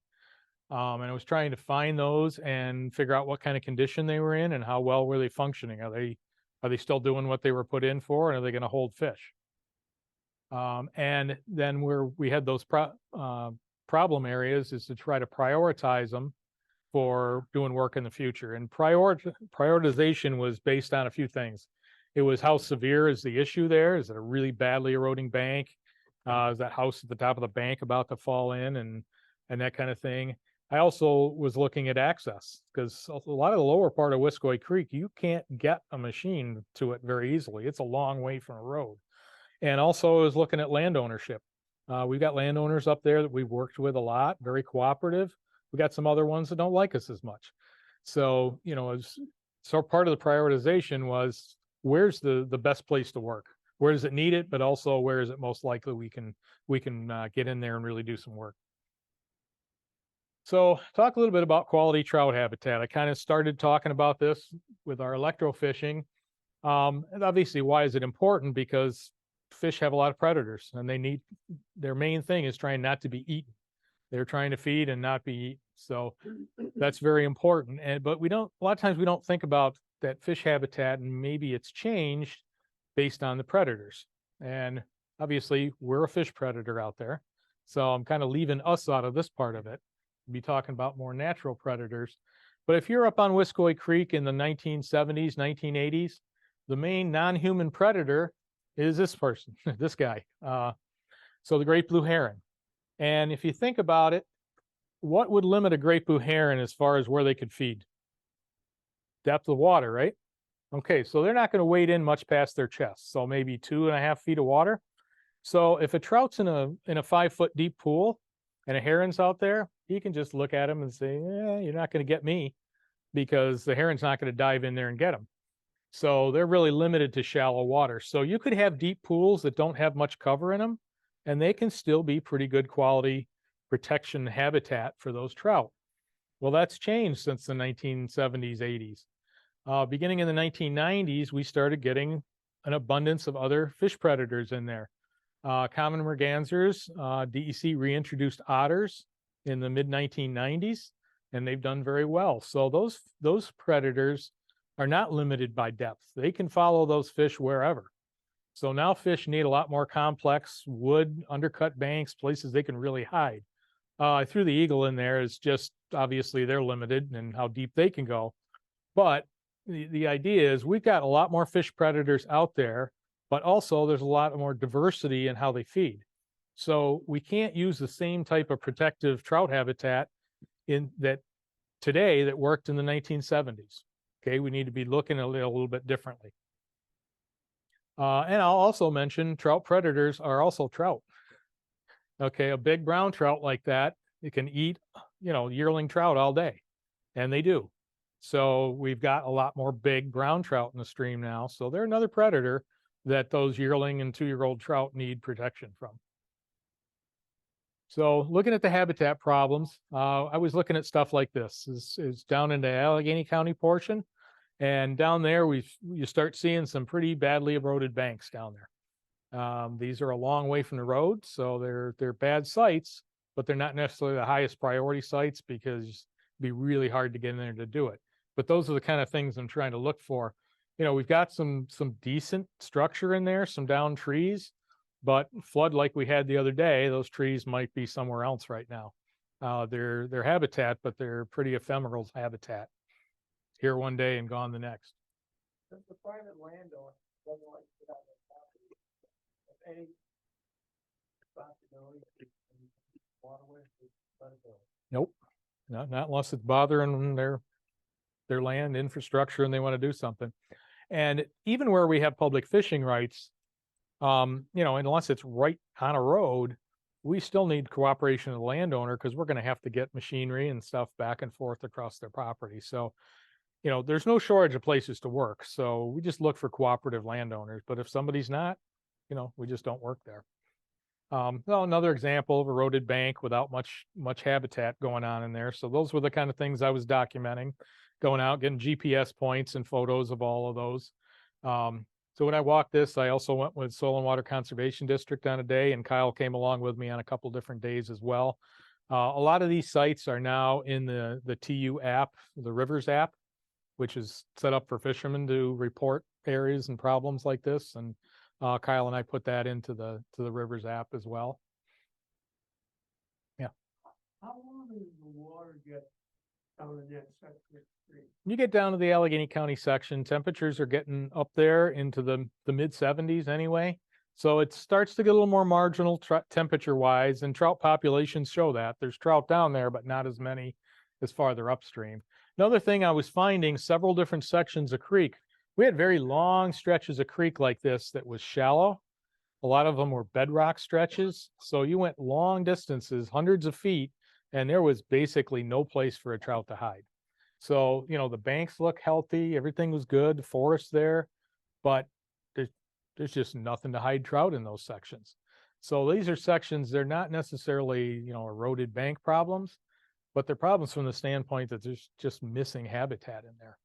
And I was trying to find those and figure out what kind of condition they were in and how well were they functioning. Are they still doing what they were put in for, and are they going to hold fish? And then where we had those problem areas is to try to prioritize them for doing work in the future. And prioritization was based on a few things. It was how severe is the issue there? Is it a really badly eroding bank? Is that house at the top of the bank about to fall in and that kind of thing? I also was looking at access because a lot of the lower part of Wiscoy Creek, you can't get a machine to it very easily. It's a long way from a road. And also I was looking at land ownership. We've got landowners up there that we've worked with a lot, very cooperative. We got some other ones that don't like us as much. So, so part of the prioritization was where's the best place to work? Where does it need it? But also where is it most likely we can get in there and really do some work? So talk a little bit about quality trout habitat. I kind of started talking about this with our electrofishing. And obviously, why is it important? Because fish have a lot of predators and their main thing is trying not to be eaten. They're trying to feed and not be eaten. So that's very important. But a lot of times we don't think about that fish habitat, and maybe it's changed based on the predators. And obviously we're a fish predator out there. So I'm kind of leaving us out of this part of it. We'll be talking about more natural predators. But if you're up on Wiscoy Creek in the 1970s, 1980s, the main non-human predator is this person, this guy. So the great blue heron. And if you think about it, what would limit a great blue heron as far as where they could feed? depth of water, right? Okay, so they're not going to wade in much past their chest, so maybe 2.5 feet of water. So if a trout's in a 5 foot deep pool and a heron's out there, he can just look at him and say, "Yeah, you're not going to get me," because the heron's not going to dive in there and get him. So they're really limited to shallow water. So you could have deep pools that don't have much cover in them, and they can still be pretty good quality protection habitat for those trout. Well, that's changed since the 1970s, 80s. Beginning in the 1990s, we started getting an abundance of other fish predators in there. Common mergansers, DEC reintroduced otters in the mid 1990s, and they've done very well. So those predators are not limited by depth. They can follow those fish wherever. So now fish need a lot more complex wood, undercut banks, places they can really hide. I threw the eagle in there. It's just obviously they're limited in how deep they can go. But the idea is we've got a lot more fish predators out there, but also there's a lot more diversity in how they feed. So we can't use the same type of protective trout habitat in that today that worked in the 1970s. Okay, we need to be looking at it a little bit differently. And I'll also mention trout predators are also trout. Okay, a big brown trout like that, it can eat, yearling trout all day, and they do. So we've got a lot more big brown trout in the stream now. So they're another predator that those yearling and 2-year-old trout need protection from. So looking at the habitat problems, I was looking at stuff like this. Is down in the Allegheny County portion. And down there, you start seeing some pretty badly eroded banks down there. These are a long way from the road, so they're bad sites, but they're not necessarily the highest priority sites because it'd be really hard to get in there to do it. But those are the kind of things I'm trying to look for. We've got some decent structure in there, some downed trees, but flood like we had the other day, those trees might be somewhere else right now. They're habitat, but they're pretty ephemeral habitat. Here one day and gone the next. The private landowner doesn't like to have a property of any responsibility for waterway, let it go. Nope, not unless it's bothering their land infrastructure and they want to do something. And even where we have public fishing rights, unless it's right on a road, we still need cooperation of the landowner because we're going to have to get machinery and stuff back and forth across their property. So there's no shortage of places to work. So we just look for cooperative landowners. But if somebody's not, we just don't work there. Well, another example of eroded bank without much habitat going on in there. So those were the kind of things I was documenting, going out, getting GPS points and photos of all of those. So when I walked this, I also went with Soil and Water Conservation District on a day, and Kyle came along with me on a couple different days as well. A lot of these sites are now in the TU app, the Rivers app, which is set up for fishermen to report areas and problems like this. And Kyle and I put that into the Rivers app as well. Yeah. How long does the water get down in that section of the stream? You get down to the Allegheny County section, temperatures are getting up there into the mid 70s anyway. So it starts to get a little more marginal temperature wise, and trout populations show that. There's trout down there, but not as many as farther upstream. Another thing I was finding, several different sections of creek. We had very long stretches of creek like this that was shallow. A lot of them were bedrock stretches. So you went long distances, hundreds of feet, and there was basically no place for a trout to hide. So, the banks look healthy, everything was good, the forest there, but there's just nothing to hide trout in those sections. So these are sections, they're not necessarily, eroded bank problems, but they're problems from the standpoint that there's just missing habitat in there.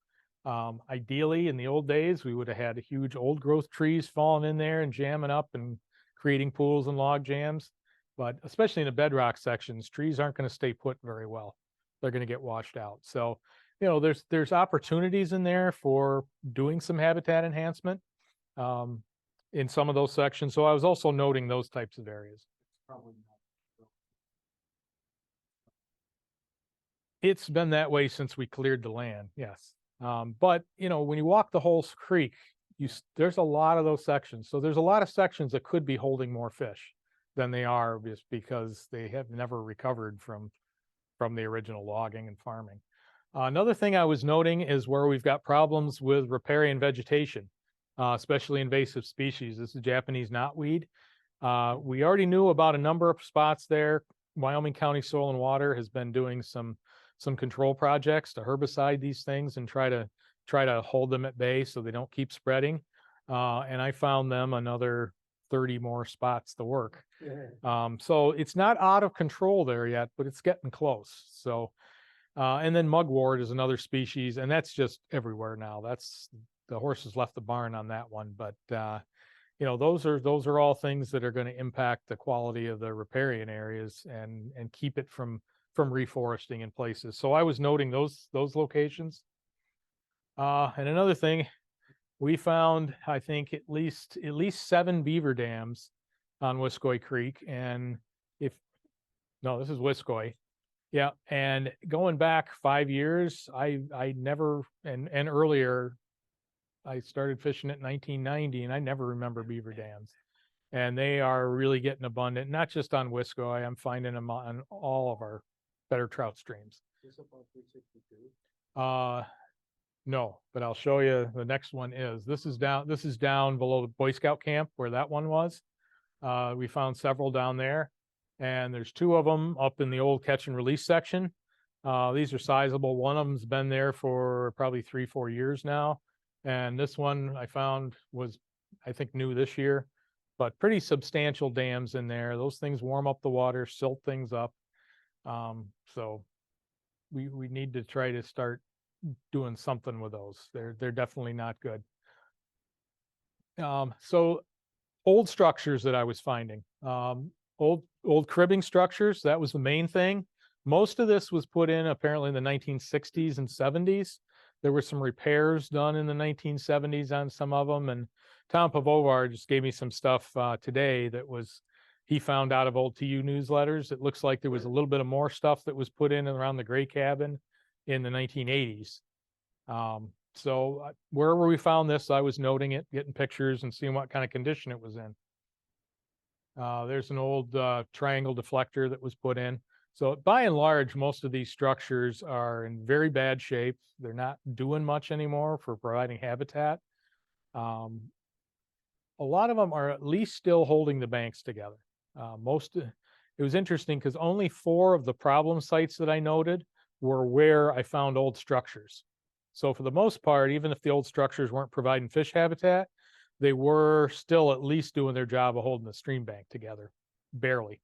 Ideally, in the old days, we would have had huge old growth trees falling in there and jamming up and creating pools and log jams. But especially in the bedrock sections, trees aren't going to stay put very well. They're going to get washed out. So, there's opportunities in there for doing some habitat enhancement in some of those sections. So I was also noting those types of areas. It's been that way since we cleared the land, yes. But when you walk the whole creek, there's a lot of those sections. So there's a lot of sections that could be holding more fish than they are, just because they have never recovered from the original logging and farming. Another thing I was noting is where we've got problems with riparian vegetation, especially invasive species. This is Japanese knotweed. We already knew about a number of spots there. Wyoming County Soil and Water has been doing some control projects to herbicide these things and try to hold them at bay so they don't keep spreading. And I found them another 30 more spots to work. So it's not out of control there yet, but it's getting close. So, and then mugwort is another species, and that's just everywhere now. That's the horses left the barn on that one. But those are all things that are going to impact the quality of the riparian areas and keep it from reforesting in places. So I was noting those locations. And another thing, we found, I think, at least 7 beaver dams on Wiskoy Creek. And this is Wiskoy. Yeah. And going back 5 years, I never, and earlier, I started fishing it in 1990, and I never remember beaver dams. And they are really getting abundant, not just on Wiskoy. I'm finding them on all of our better trout streams. This up on 362? No, but I'll show you. The next one is, this is down below the Boy Scout camp where that one was. We found several down there, and there's 2 of them up in the old catch and release section. These are sizable. One of them's been there for probably 3-4 years now. And this one I found was, I think, new this year, but pretty substantial dams in there. Those things warm up the water, silt things up. So we need to try to start doing something with those. They're definitely not good. So old structures that I was finding, old cribbing structures, that was the main thing. Most of this was put in apparently in the 1960s and 70s. There were some repairs done in the 1970s on some of them, and Tom Pavovar just gave me some stuff today that he found out of old TU newsletters. It looks like there was a little bit of more stuff that was put in around the Gray Cabin in the 1980s. So wherever we found this, I was noting it, getting pictures and seeing what kind of condition it was in. There's an old triangle deflector that was put in. So by and large, most of these structures are in very bad shape. They're not doing much anymore for providing habitat. A lot of them are at least still holding the banks together. It was interesting because only 4 of the problem sites that I noted were where I found old structures. So for the most part, even if the old structures weren't providing fish habitat, they were still at least doing their job of holding the stream bank together, barely.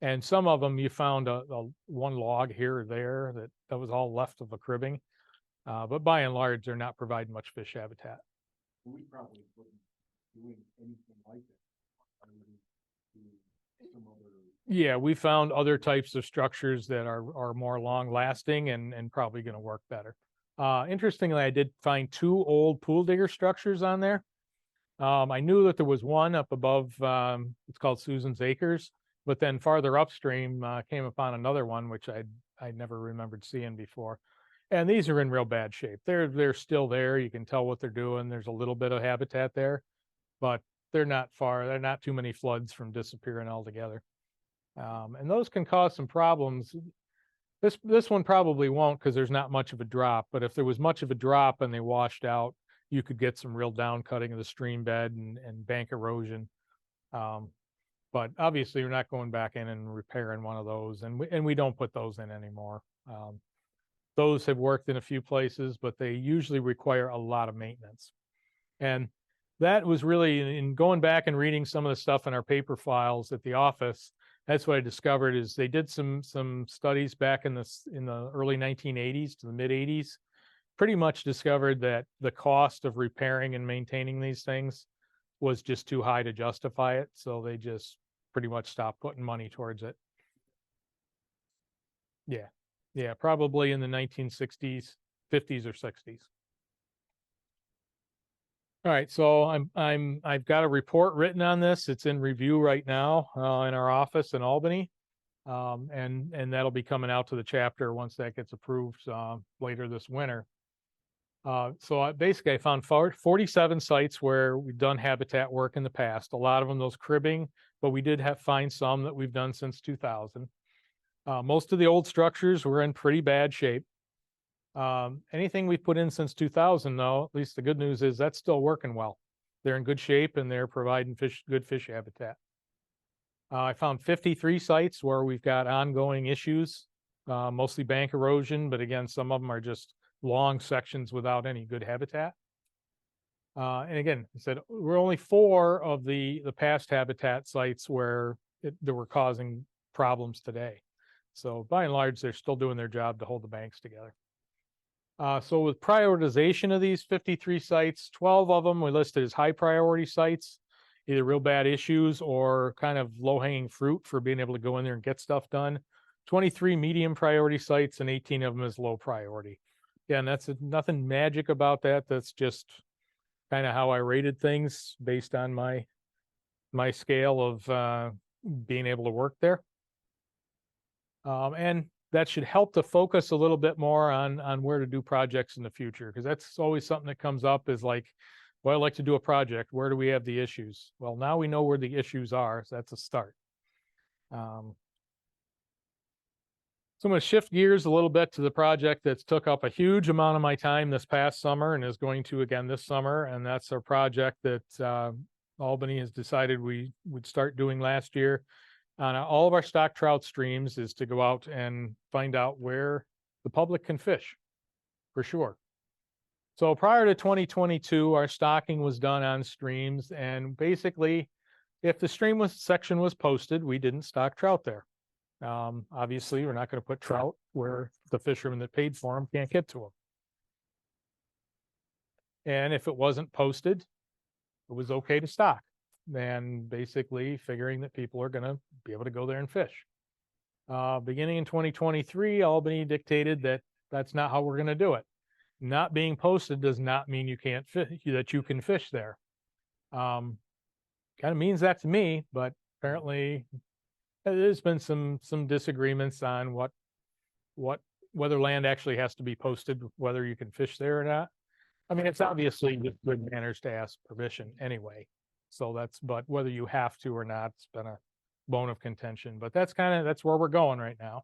And some of them you found a one log here or there that was all left of a cribbing. But by and large, they're not providing much fish habitat. We probably wouldn't doing anything like that. Yeah, we found other types of structures that are more long lasting and probably going to work better. Interestingly, I did find 2 old pool digger structures on there. I knew that there was one up above, it's called Susan's Acres, but then farther upstream came upon another one, which I never remembered seeing before. And these are in real bad shape. They're still there. You can tell what they're doing. There's a little bit of habitat there, but they're not far. They're not too many floods from disappearing altogether. And those can cause some problems. This one probably won't because there's not much of a drop, but if there was much of a drop and they washed out, you could get some real down cutting of the stream bed and bank erosion. But obviously, we're not going back in and repairing one of those, and we don't put those in anymore. Those have worked in a few places, but they usually require a lot of maintenance. And that was really, in going back and reading some of the stuff in our paper files at the office, that's what I discovered is they did some studies back in the early 1980s to the mid 80s, pretty much discovered that the cost of repairing and maintaining these things was just too high to justify it. So they just pretty much stopped putting money towards it. Yeah, probably in the 1960s, 50s or 60s. All right, so I've got a report written on this. It's in review right now in our office in Albany, and that'll be coming out to the chapter once that gets approved later this winter. So basically, I found 47 sites where we've done habitat work in the past. A lot of them those cribbing, but we did find some that we've done since 2000. Most of the old structures were in pretty bad shape. Anything we've put in since 2000, though, at least the good news is that's still working well. They're in good shape and they're providing good fish habitat. I found 53 sites where we've got ongoing issues, mostly bank erosion, but again, some of them are just long sections without any good habitat. And again, I said we're only 4 of the past habitat sites where they were causing problems today. So by and large, they're still doing their job to hold the banks together. So with prioritization of these 53 sites, 12 of them we listed as high priority sites, either real bad issues or kind of low hanging fruit for being able to go in there and get stuff done. 23 medium priority sites and 18 of them as low priority. Again, that's nothing magic about that. That's just kind of how I rated things based on my scale of being able to work there. And that should help to focus a little bit more on where to do projects in the future, because that's always something that comes up is like, well, I'd like to do a project. Where do we have the issues? Well, now we know where the issues are, so that's a start. So I'm going to shift gears a little bit to the project that's took up a huge amount of my time this past summer and is going to again this summer, and that's our project that Albany has decided we would start doing last year on all of our stock trout streams, is to go out and find out where the public can fish, for sure. So prior to 2022, our stocking was done on streams, and basically, if the stream section was posted, we didn't stock trout there. Obviously, we're not going to put trout where the fishermen that paid for them can't get to them. And if it wasn't posted, it was okay to stock. And basically figuring that people are going to be able to go there and fish. Beginning in 2023, Albany dictated that that's not how we're going to do it. Not being posted does not mean you can't fish, that you can fish there. Kind of means that to me, but apparently there's been some disagreements on whether land actually has to be posted, whether you can fish there or not. I mean, it's obviously good manners to ask permission anyway. So but whether you have to or not, it's been a bone of contention, but that's where we're going right now.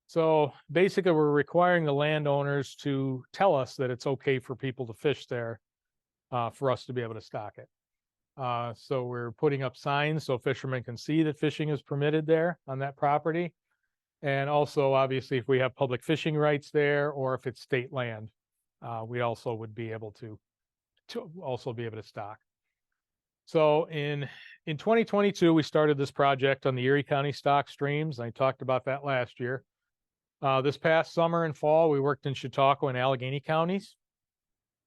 So basically we're requiring the landowners to tell us that it's okay for people to fish there, for us to be able to stock it. So we're putting up signs so fishermen can see that fishing is permitted there on that property. And also obviously if we have public fishing rights there, or if it's state land, we also would be able to also be able to stock. So in 2022, we started this project on the Erie County stock streams. I talked about that last year. This past summer and fall, we worked in Chautauqua and Allegheny counties.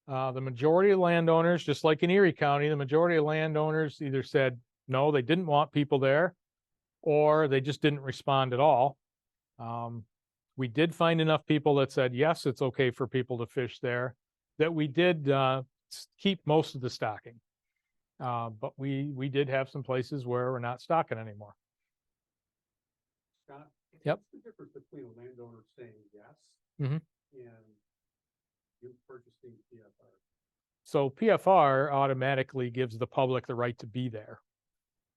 The majority of landowners, just like in Erie County, the majority of landowners either said no, they didn't want people there, or they just didn't respond at all. We did find enough people that said yes, it's okay for people to fish there, that we did keep most of the stocking. But we did have some places where we're not stocking anymore. Scott? Yep. What's the difference between a landowner saying yes Mhm. and you purchasing PFR? So PFR automatically gives the public the right to be there,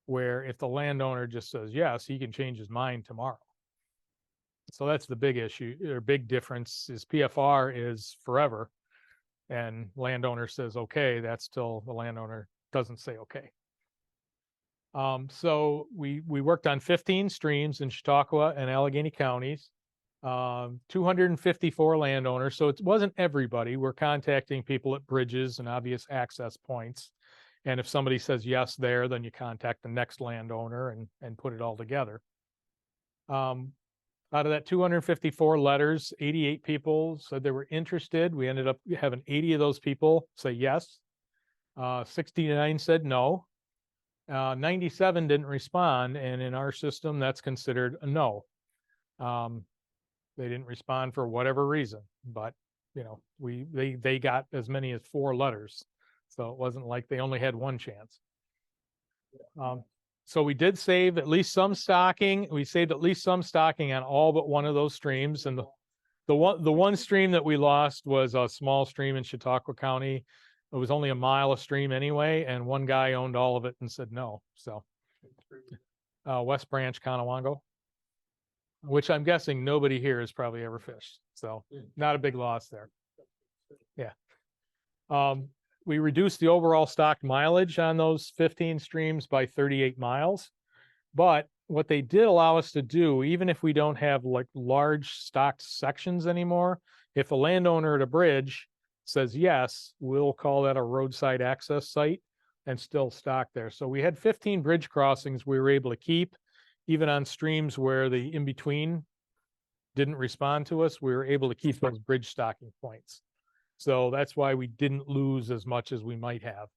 where if the landowner just says yes, he can change his mind tomorrow. So that's the big issue, or big difference, is PFR is forever, and landowner says okay, that's still the landowner doesn't say okay. So we worked on 15 streams in Chautauqua and Allegheny counties, 254 landowners. So it wasn't everybody. We're contacting people at bridges and obvious access points. And if somebody says yes there, then you contact the next landowner and put it all together. Out of that 254 letters, 88 people said they were interested. We ended up having 80 of those people say yes. 69 said no. 97 didn't respond, and in our system, that's considered a no. They didn't respond for whatever reason, but you know, they got as many as 4 letters, so it wasn't like they only had one chance. So we did save at least some stocking. We saved at least some stocking on all but one of those streams, and the one stream that we lost was a small stream in Chautauqua County. It was only a mile of stream anyway, and one guy owned all of it and said no. So West Branch, Conewango. which I'm guessing nobody here has probably ever fished. So not a big loss there. Yeah. We reduced the overall stocked mileage on those 15 streams by 38 miles. But what they did allow us to do, even if we don't have like large stocked sections anymore, if a landowner at a bridge says yes, we'll call that a roadside access site and still stock there. So we had 15 bridge crossings we were able to keep, even on streams where the in-between didn't respond to us, we were able to keep those bridge stocking points. So that's why we didn't lose as much as we might have.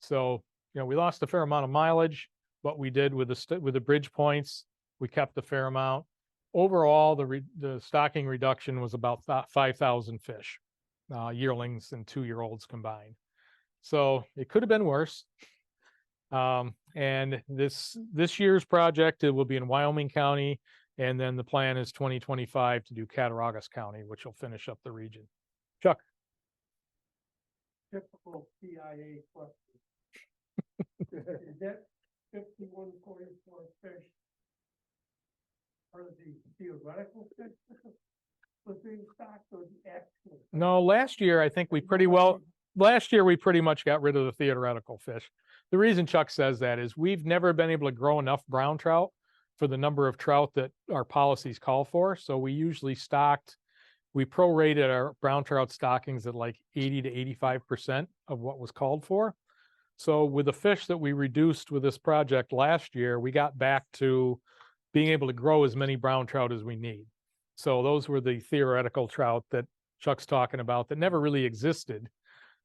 So, we lost a fair amount of mileage, but we did with the bridge points, we kept a fair amount. Overall, the stocking reduction was about 5,000 fish, yearlings and 2-year-olds combined. So it could have been worse. And this year's project, it will be in Wyoming County, and then the plan is 2025 to do Cattaraugus County, which will finish up the region. Chuck. Typical CIA question. Is that 5144 fish part of the theoretical fish was being stocked or the actual? No, last year I think we pretty much got rid of the theoretical fish. The reason Chuck says that is we've never been able to grow enough brown trout for the number of trout that our policies call for. So we usually we prorated our brown trout stockings at like 80 to 85% of what was called for. So with the fish that we reduced with this project last year, we got back to being able to grow as many brown trout as we need. So those were the theoretical trout that Chuck's talking about that never really existed.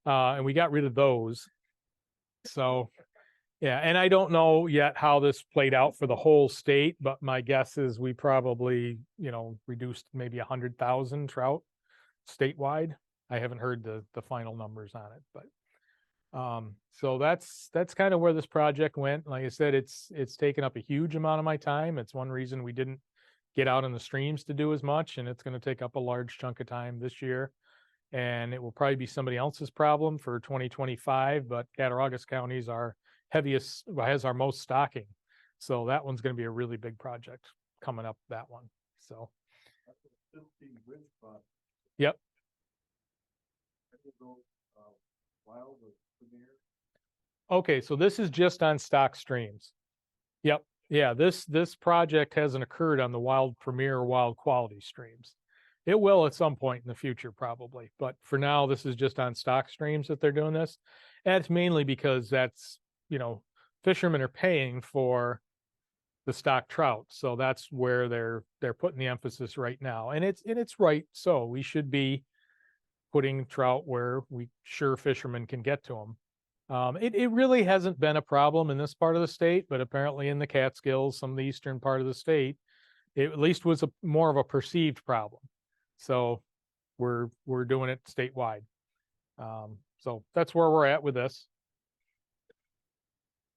And we got rid of those. So, yeah, and I don't know yet how this played out for the whole state, but my guess is we probably, reduced maybe 100,000 trout statewide. I haven't heard the final numbers on it, but so that's kind of where this project went. Like I said, it's taken up a huge amount of my time. It's one reason we didn't get out in the streams to do as much, and it's going to take up a large chunk of time this year. And it will probably be somebody else's problem for 2025, but Cattaraugus County is our has our most stocking. So that one's going to be a really big project coming up, that one. So. Yep. Okay, so this is just on stock streams. Yep. Yeah, this project hasn't occurred on the wild premier or wild quality streams. It will at some point in the future, probably. But for now, this is just on stock streams that they're doing this. And it's mainly because that's, fishermen are paying for the stock trout. So that's where they're putting the emphasis right now. And it's right. So we should be putting trout where fishermen can get to them. It really hasn't been a problem in this part of the state, but apparently in the Catskills, some of the eastern part of the state, it at least was more of a perceived problem. So we're doing it statewide. So that's where we're at with this.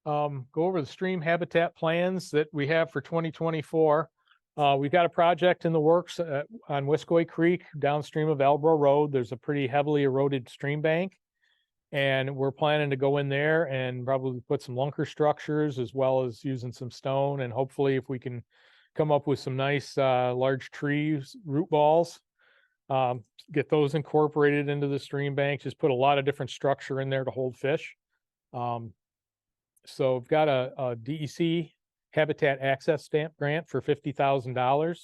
Go over the stream habitat plans that we have for 2024. We've got a project in the works on Wiscoy Creek downstream of Albro Road. There's a pretty heavily eroded stream bank, and we're planning to go in there and probably put some lunker structures as well as using some stone. And hopefully if we can come up with some nice large trees, root balls, get those incorporated into the stream bank, just put a lot of different structure in there to hold fish. So we've got a DEC Habitat Access Stamp grant for $50,000.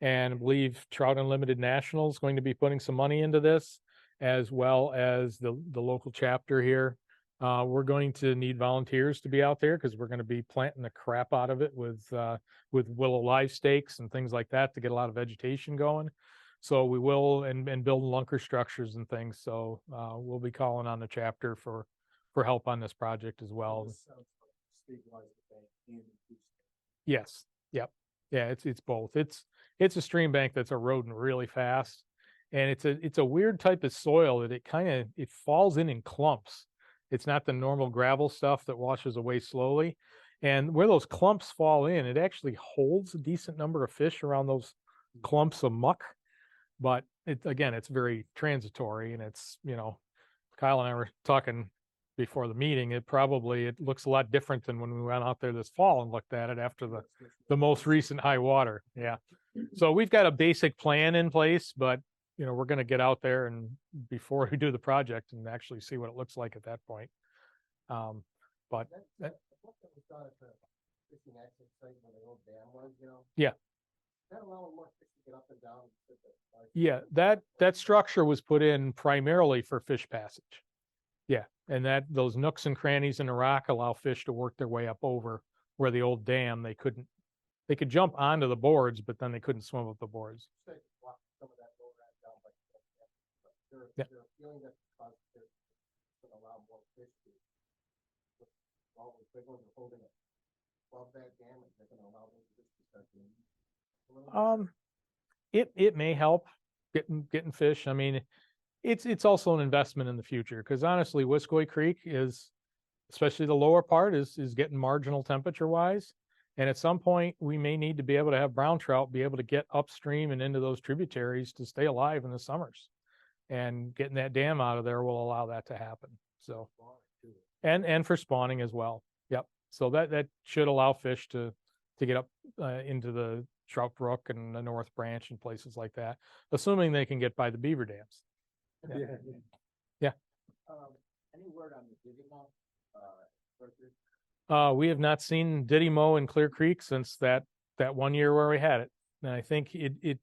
And I believe Trout Unlimited National is going to be putting some money into this, as well as the local chapter here. We're going to need volunteers to be out there because we're going to be planting the crap out of it with willow live stakes and things like that to get a lot of vegetation going. So we will and build lunker structures and things. So we'll be calling on the chapter for help on this project as well. Yes. Yep. Yeah. It's both. It's a stream bank that's eroding really fast, and it's a weird type of soil that it falls in clumps. It's not the normal gravel stuff that washes away slowly, and where those clumps fall in, it actually holds a decent number of fish around those clumps of muck. But it's very transitory, and it's Kyle and I were talking before the meeting, it looks a lot different than when we went out there this fall and looked at it after the most recent high water. Yeah. So we've got a basic plan in place, but we're going to get out there and before we do the project and actually see what it looks like at that point. But yeah. Yeah, that structure was put in primarily for fish passage. Yeah, and those nooks and crannies in the rock allow fish to work their way up over where the old dam, they could jump onto the boards, but then they couldn't swim up the boards. Yeah. It may help getting fish. I mean, it's also an investment in the future because honestly, Wiskoy Creek is, especially the lower part, is getting marginal temperature wise. And at some point, we may need to be able to have brown trout be able to get upstream and into those tributaries to stay alive in the summers. And getting that dam out of there will allow that to happen. So, and for spawning as well. Yep. So that should allow fish to get up into the Trout Brook and the North Branch and places like that, assuming they can get by the beaver dams. Yeah. Any word on the Digimon? We have not seen Diddy Mow in Clear Creek since that 1 year where we had it. And I think it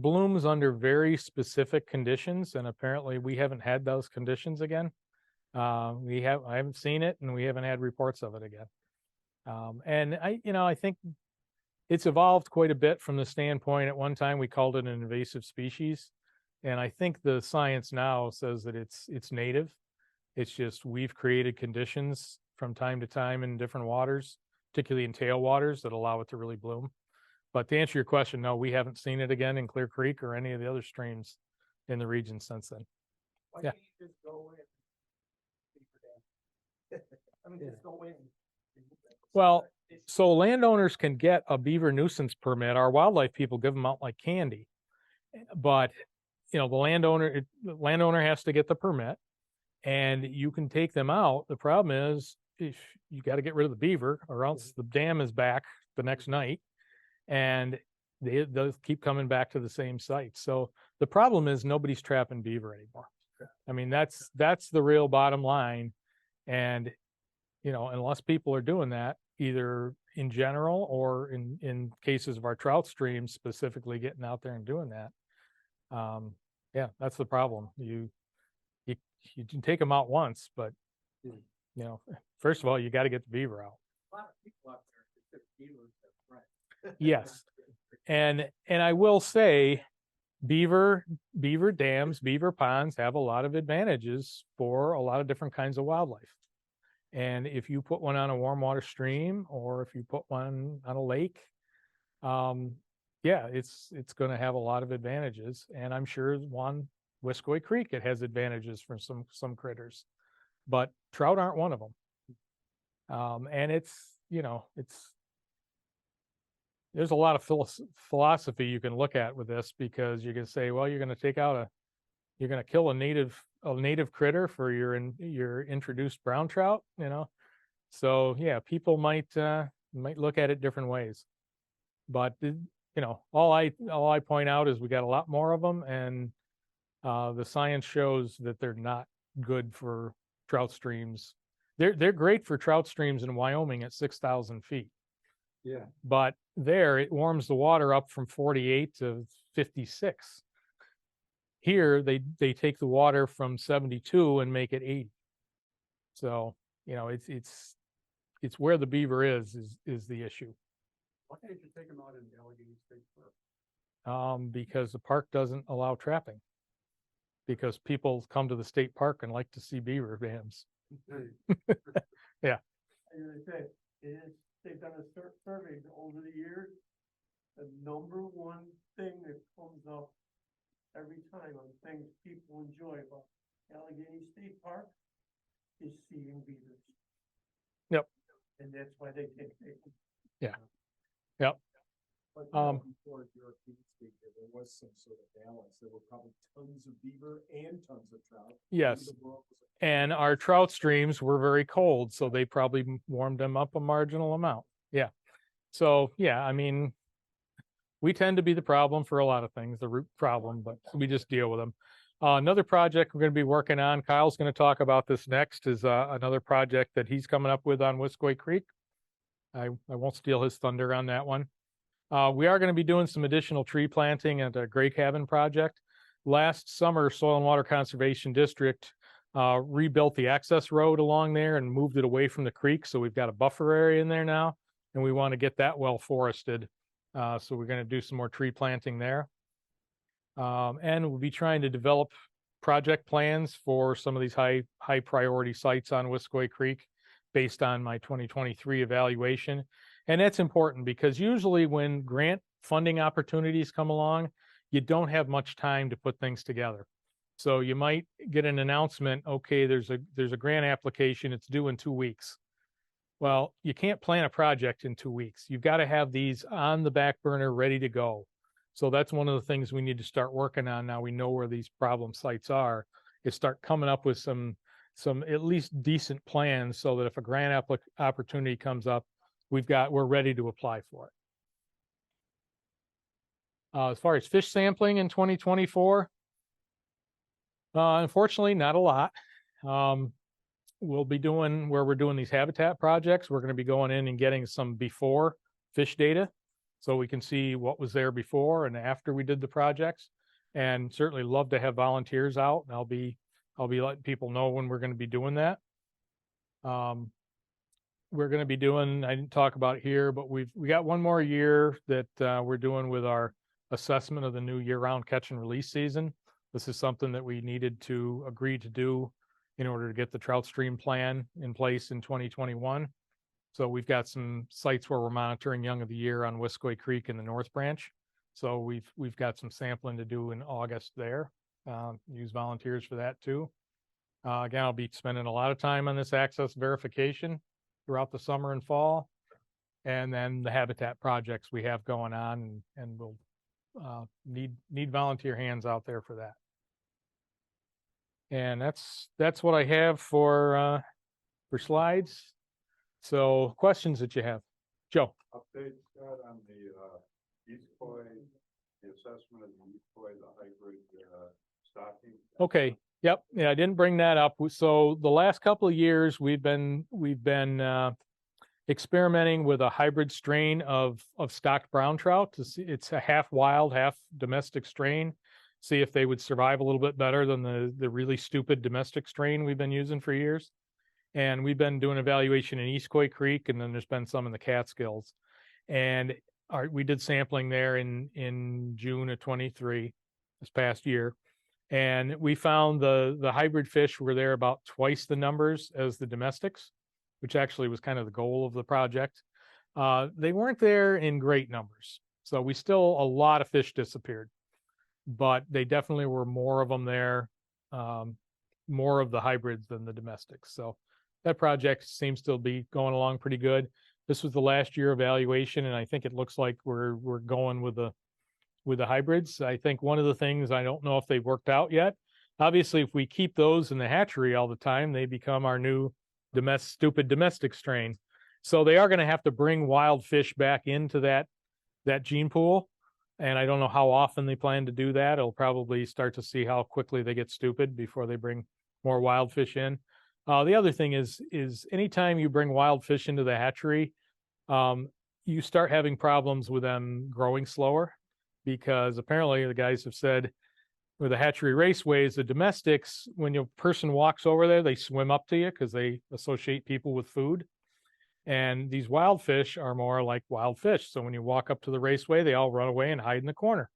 blooms under very specific conditions, and apparently we haven't had those conditions again. I haven't seen it, and we haven't had reports of it again. And I think it's evolved quite a bit from the standpoint. At one time, we called it an invasive species, and I think the science now says that it's native. It's just we've created conditions from time to time in different waters, particularly in tailwaters, that allow it to really bloom. But to answer your question, no, we haven't seen it again in Clear Creek or any of the other streams in the region since then. Why Yeah. can't you just go in? I mean, just go in. Well, so landowners can get a beaver nuisance permit. Our wildlife people give them out like candy. But, the landowner has to get the permit and you can take them out. The problem is if you got to get rid of the beaver or else the dam is back the next night and they'll keep coming back to the same site. So the problem is nobody's trapping beaver anymore. I mean, that's the real bottom line. And, unless people are doing that, either in general or in cases of our trout streams, specifically getting out there and doing that. Yeah, that's the problem. You can take them out once, but first of all, you got to get the beaver out. A lot of people out there consider beavers their friend. Yes. And I will say beaver dams, beaver ponds have a lot of advantages for a lot of different kinds of wildlife. And if you put one on a warm water stream or if you put one on a lake, it's going to have a lot of advantages. And I'm sure Wiskoy Creek, it has advantages for some critters, but trout aren't one of them. And there's a lot of philosophy you can look at with this because you can say, well, you're going to kill a native critter for your introduced brown trout, So yeah, people might look at it different ways, but all I point out is we got a lot more of them, and the science shows that they're not good for trout streams. They're great for trout streams in Wyoming at 6,000 feet. Yeah. But there it warms the water up from 48 to 56. Here they take the water from 72 and make it 80. So, it's where the beaver is the issue. Why can't you take them out in the Allegheny State Park? Because the park doesn't allow trapping. Because people come to the state park and like to see beaver dams. Yeah. As I said, they've done a survey over the years. The number one thing that comes up every time on things people enjoy about Allegheny State Park is seeing beavers. Yep. And that's why they take it. Yeah. Yep. But before European speak, there was some sort of balance. There were probably tons of beaver and tons of trout. Yes. The world was And our trout streams were very cold, so they probably warmed them up a marginal amount. Yeah. So, yeah, I mean, we tend to be the problem for a lot of things, the root problem, but we just deal with them. Another project we're going to be working on, Kyle's going to talk about this next, is another project that he's coming up with on Wiskoy Creek. I won't steal his thunder on that one. We are going to be doing some additional tree planting at a gray cabin project. Last summer, Soil and Water Conservation District rebuilt the access road along there and moved it away from the creek. So we've got a buffer area in there now, and we want to get that well forested. So we're going to do some more tree planting there. And we'll be trying to develop project plans for some of these high priority sites on Wiskoy Creek based on my 2023 evaluation. And that's important because usually when grant funding opportunities come along, you don't have much time to put things together. So you might get an announcement, okay, there's a grant application, it's due in 2 weeks. Well, you can't plan a project in 2 weeks. You've got to have these on the back burner ready to go. So that's one of the things we need to start working on now. We know where these problem sites are, is start coming up with some at least decent plans so that if a grant opportunity comes up, we're ready to apply for it. As far as fish sampling in 2024, unfortunately, not a lot. We'll be doing, where we're doing these habitat projects, we're going to be going in and getting some before fish data so we can see what was there before and after we did the projects. And certainly love to have volunteers out. And I'll be letting people know when we're going to be doing that. We're going to be doing, I didn't talk about it here, but we got one more year that we're doing with our assessment of the new year-round catch and release season. This is something that we needed to agree to do in order to get the trout stream plan in place in 2021. So we've got some sites where we're monitoring young of the year on Wiskoy Creek in the North Branch. So we've got some sampling to do in August there. Use volunteers for that too. Again, I'll be spending a lot of time on this access verification throughout the summer and fall. And then the habitat projects we have going on, and we'll need volunteer hands out there for that. And that's what I have for slides. So questions that you have, Joe? Update, Scott, on the East Coy, the assessment of the East Coy, the hybrid stocking. Okay. Yep. Yeah, I didn't bring that up. So the last couple of years we've been experimenting with a hybrid strain of stocked brown trout. It's a half wild, half domestic strain. See if they would survive a little bit better than the really stupid domestic strain we've been using for years. And we've been doing evaluation in East Coy Creek, and then there's been some in the Catskills. And we did sampling there in June of 23, this past year. And we found the hybrid fish were there about twice the numbers as the domestics, which actually was kind of the goal of the project. They weren't there in great numbers. So a lot of fish disappeared, but they definitely were more of them there, more of the hybrids than the domestics. So that project seems to be going along pretty good. This was the last year evaluation, and I think it looks like we're going with the hybrids. I think one of the things, I don't know if they've worked out yet. Obviously, if we keep those in the hatchery all the time, they become our new stupid domestic strain. So they are going to have to bring wild fish back into that gene pool. And I don't know how often they plan to do that. It'll probably start to see how quickly they get stupid before they bring more wild fish in. The other thing is anytime you bring wild fish into the hatchery, you start having problems with them growing slower, because apparently the guys have said with the hatchery raceways, the domestics, when a person walks over there, they swim up to you because they associate people with food. And these wild fish are more like wild fish. So when you walk up to the raceway, they all run away and hide in the corner,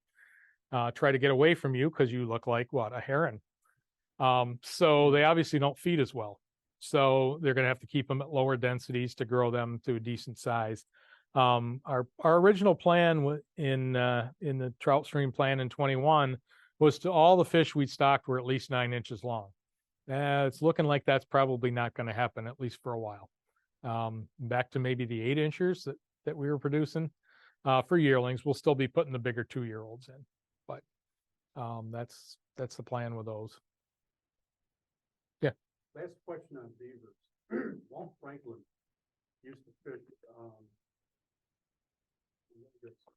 try to get away from you because you look like a heron. So they obviously don't feed as well. So they're going to have to keep them at lower densities to grow them to a decent size. Our original plan in the trout stream plan in 21 was to all the fish we stocked were at least 9 inches long. It's looking like that's probably not going to happen, at least for a while. Back to maybe the 8 inchers that we were producing. For yearlings, we'll still be putting the bigger 2-year-olds in, but that's the plan with those. Last question on beavers. Walt Franklin used to fish,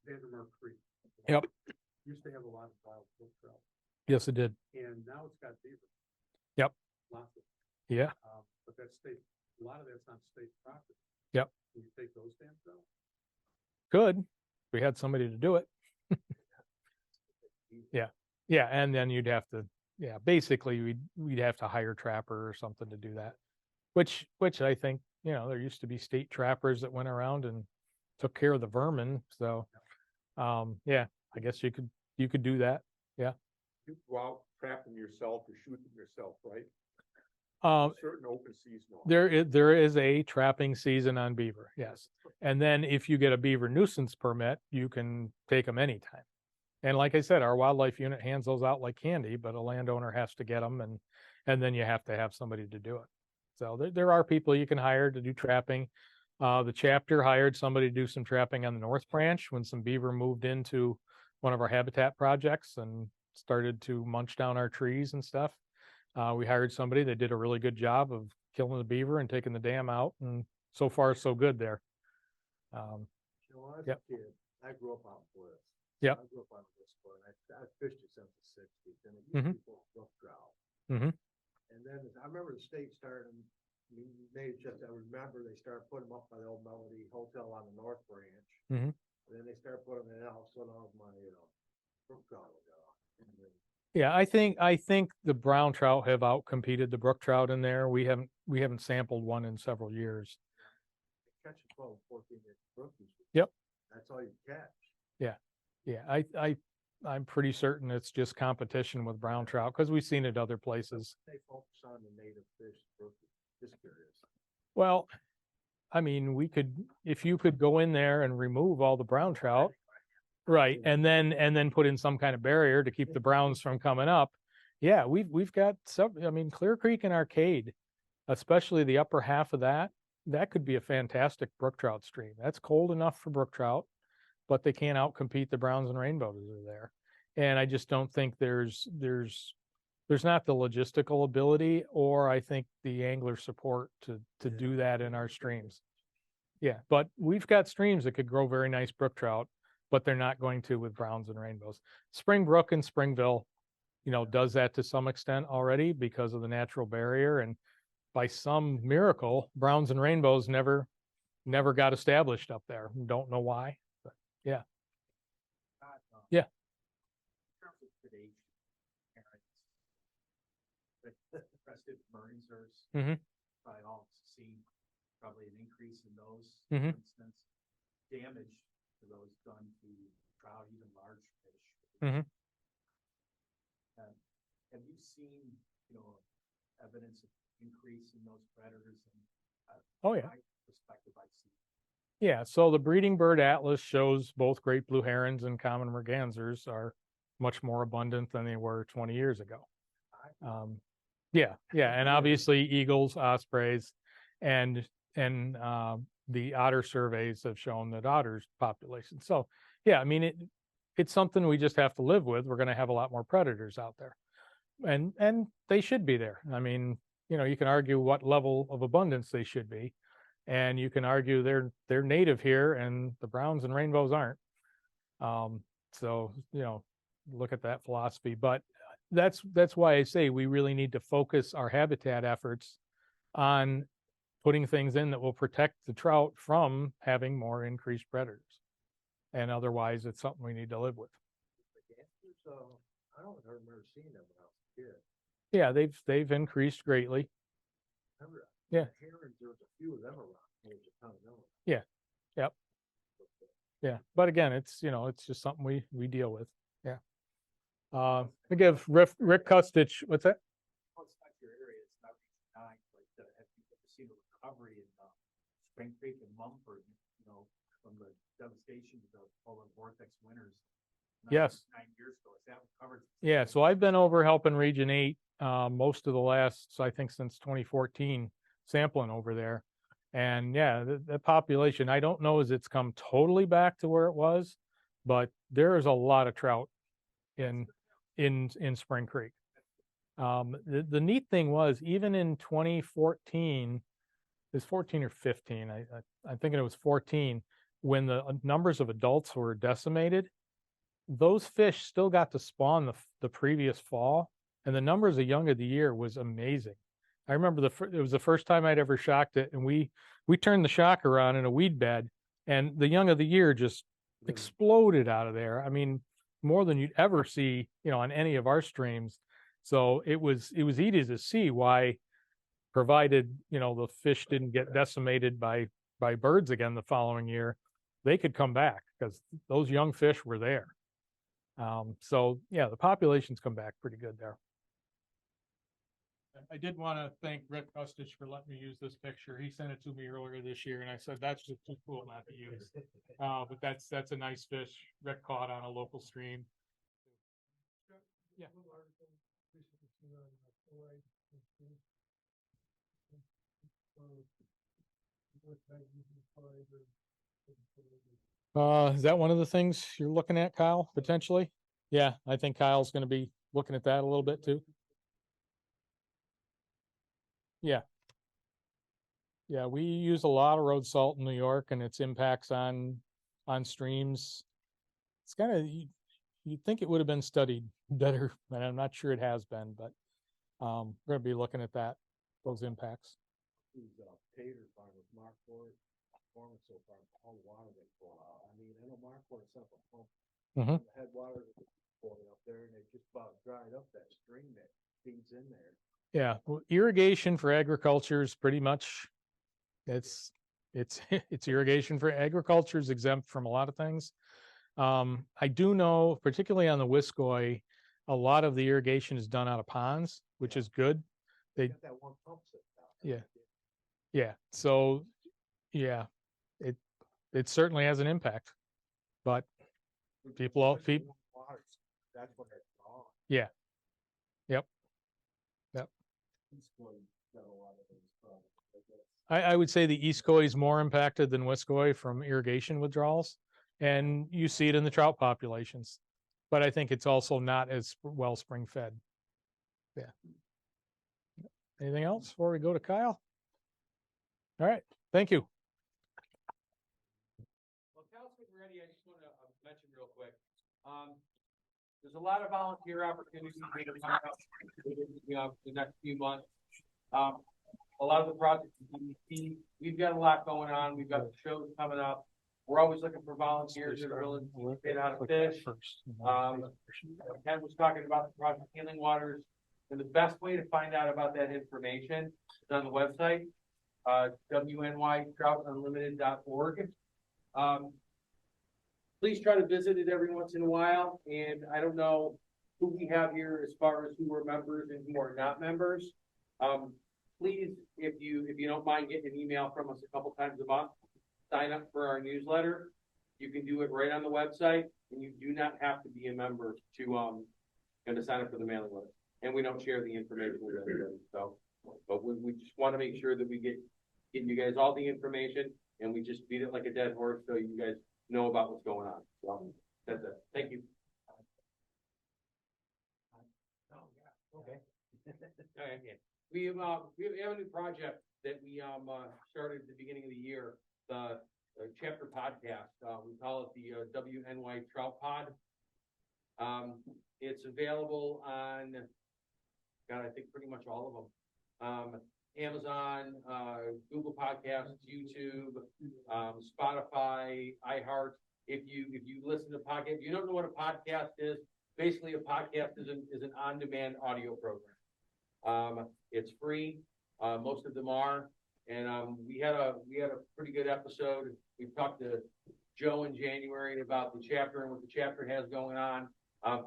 Vandermeer Creek. Yep. Used to have a lot of wild brook trout, Yes, it did. and now it's got beaver. Yep. Lots of, Yeah. but that's a lot of that's on state property. Yep. Can you take those dams out? Good. We had somebody to do it. Yeah, and then you'd have to, basically we'd have to hire a trapper or something to do that. Which I think, there used to be state trappers that went around and took care of the vermin. So, I guess you could do that. You go out, trap them yourself or shoot them yourself, right? Certain open season. There is a trapping season on beaver, yes. And then if you get a beaver nuisance permit, you can take them anytime. And like I said, our wildlife unit hands those out like candy, but a landowner has to get them, and then you have to have somebody to do it. So there are people you can hire to do trapping. The chapter hired somebody to do some trapping on the North Branch when some beaver moved into one of our habitat projects and started to munch down our trees and stuff. We hired somebody that did a really good job of killing the beaver and taking the dam out, and so far so good there. As Yep. a kid, I grew up out in Bliss. Yep. I grew up on this sport. I fished it since the '60s, and it used Mhm. to be full of brook trout. Mhm. And then I remember the state started, I remember they started putting them up by the old Melody Hotel on the North Branch. Mhm. And then they started putting them in out, so now my, brook trout was gone. And then Yeah, I think the brown trout have outcompeted the brook trout in there. We haven't sampled one in several years. they catch a 12, 14-inch brook usually. Yep. That's all you catch. Yeah, I'm pretty certain it's just competition with brown trout because we've seen it other places. They focus on the native fish, brook, just curious. Well, I mean, if you could go in there and remove all the brown trout, right, and then put in some kind of barrier to keep the browns from coming up. Yeah, we've got I mean, Clear Creek and Arcade, especially the upper half of that could be a fantastic brook trout stream. That's cold enough for brook trout, but they can't outcompete the browns and rainbows that are there. And I just don't think there's not the logistical ability, or I think the angler support to do that in our streams. Yeah, but we've got streams that could grow very nice brook trout, but they're not going to with browns and rainbows. Springbrook and Springville, does that to some extent already because of the natural barrier. And by some miracle, browns and rainbows never got established up there. Don't know why, but yeah. Yeah. In terms of predation, parents, crested Mariners, Mhm. probably all seen probably an increase in those. Mhm. For instance, damage to those done to trout, even large fish. Mhm. Have you seen, evidence of increase in those predators? And Oh yeah. my perspective, I see. Yeah, so the breeding bird atlas shows both great blue herons and common mergansers are much more abundant than they were 20 years ago. Yeah, and obviously eagles, ospreys, and the otter surveys have shown that otters population. So yeah, I mean it's something we just have to live with. We're going to have a lot more predators out there, and they should be there. I mean, you can argue what level of abundance they should be. And you can argue they're native here and the browns and rainbows aren't. So, look at that philosophy. But that's why I say we really need to focus our habitat efforts on putting things in that will protect the trout from having more increased predators. And otherwise, it's something we need to live with. I don't remember seeing them when I was a kid. Yeah, they've increased greatly. Remember, Yeah. herons, there was a few of them around. There was a ton of them. Yeah. Yep. Yeah, but again, it's just something we deal with. Yeah. I give Rick Kustich, what's that? Well, it's not your area, it's not Region 9, but have you ever seen a recovery in Spring Creek and Mumford, from the devastation of the polar vortex winters? Yes. 9 years ago, is that recovered? Yeah, so I've been over helping Region 8 most of the last, I think since 2014, sampling over there. And yeah, the population, I don't know as it's come totally back to where it was, but there is a lot of trout in Spring Creek. The neat thing was, even in 2014, it was 14 or 15, I'm thinking it was 14, when the numbers of adults were decimated, those fish still got to spawn the previous fall, and the numbers of young of the year was amazing. I remember it was the first time I'd ever shocked it, and we turned the shocker on in a weed bed, and the young of the year just exploded out of there. I mean, more than you'd ever see, on any of our streams. So it was easy to see why, provided, the fish didn't get decimated by birds again the following year, they could come back because those young fish were there. So yeah, the populations come back pretty good there. I did want to thank Rick Custich for letting me use this picture. He sent it to me earlier this year, and I said that's just too cool not to use. But that's a nice fish Rick caught on a local stream. Yeah. Is that one of the things you're looking at, Kyle, potentially? Yeah, I think Kyle's going to be looking at that a little bit too. Yeah. Yeah, we use a lot of road salt in New York and its impacts on streams. It's kind of, you'd think it would have been studied better, and I'm not sure it has been, but we're going to be looking at those impacts. Tater farmers, Markport, farmers so far, all the water they pull out. I mean, I know Markport set up a pump. Mhm. The headwater pouring up there, and they just about dried up that stream that feeds in there. Yeah, well, irrigation for agriculture is pretty much, it's irrigation for agriculture is exempt from a lot of things. I do know, particularly on the Wiscoy, a lot of the irrigation is done out of ponds, which is good. They Got that one pump set down. Yeah. Yeah. So yeah, it certainly has an impact, but people, That's what it's on. yeah. Yep. I would say the Eastcoy is more impacted than Wiscoy from irrigation withdrawals, and you see it in the trout populations, but I think it's also not as well spring fed. Yeah. Anything else before we go to Kyle? All right. Thank you. Well, Cal's getting ready. I just want to mention real quick. There's a lot of volunteer opportunities that are coming up, the next few months. A lot of the projects we've got a lot going on. We've got shows coming up. We're always looking for volunteers that are willing to get out of fish. Ken was talking about the project Healing Waters, and the best way to find out about that information is on the website, wnytroutunlimited.org. Please try to visit it every once in a while. And I don't know who we have here as far as who are members and who are not members. Please, if you don't mind getting an email from us a couple times a month, sign up for our newsletter. You can do it right on the website, and you do not have to be a member to sign up for the mailing list. And we don't share the information with everybody. So, but we just want to make sure that we get you guys all the information, and we just beat it like a dead horse so you guys know about what's going on. So that's it. Thank you. Okay. Okay. We have a new project that we started at the beginning of the year, the chapter podcast. We call it the WNY Trout Pod. It's available on, I think pretty much all of them. Amazon, Google Podcasts, YouTube, Spotify, iHeart. If you listen to podcasts, if you don't know what a podcast is, basically a podcast is an on-demand audio program. It's free. Most of them are. And we had a pretty good episode. We talked to Joe in January about the chapter and what the chapter has going on.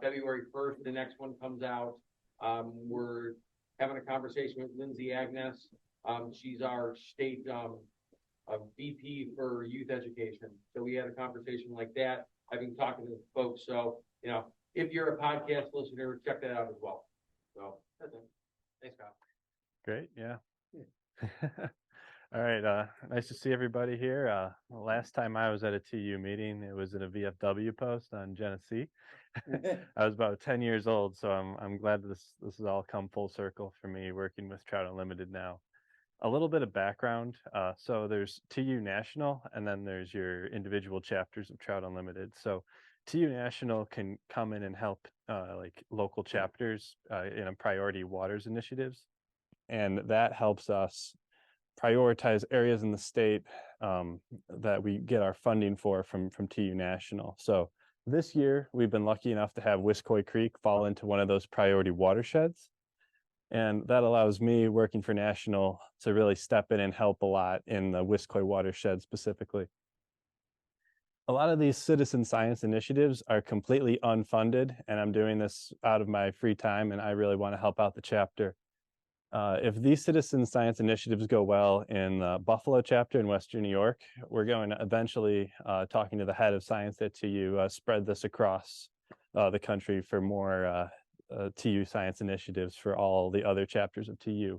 February 1st, the next one comes out. We're having a conversation with Lindsay Agnes. She's our state VP for youth education. So we had a conversation like that. I've been talking to folks. So, if you're a podcast listener, check that out as well. So that's it. Thanks, Kyle. Great, yeah. All right, nice to see everybody here. Last time I was at a TU meeting, it was in a VFW post on Genesee. I was about 10 years old, so I'm glad this has all come full circle for me working with Trout Unlimited now. A little bit of background. So there's TU National, and then there's your individual chapters of Trout Unlimited. So TU National can come in and help like local chapters in a priority waters initiatives, and that helps us prioritize areas in the state that we get our funding for from TU National. So this year, we've been lucky enough to have Wiskoy Creek fall into one of those priority watersheds. And that allows me, working for National, to really step in and help a lot in the Wiskoy watershed specifically. A lot of these citizen science initiatives are completely unfunded, and I'm doing this out of my free time, and I really want to help out the chapter. If these citizen science initiatives go well in the Buffalo chapter in Western New York, we're going to eventually, talking to the head of science at TU, spread this across the country for more TU science initiatives for all the other chapters of TU.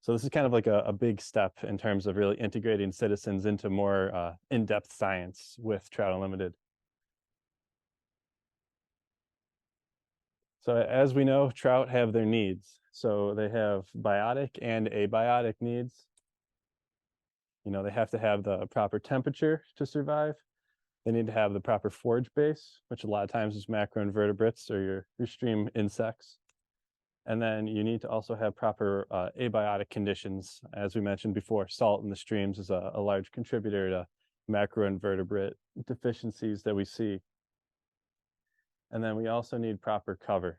So this is kind of like a big step in terms of really integrating citizens into more in-depth science with Trout Unlimited. So as we know, trout have their needs. So they have biotic and abiotic needs. You know, they have to have the proper temperature to survive. They need to have the proper forage base, which a lot of times is macroinvertebrates or your stream insects. And then you need to also have proper abiotic conditions. As we mentioned before, salt in the streams is a large contributor to macroinvertebrate deficiencies that we see. And then we also need proper cover.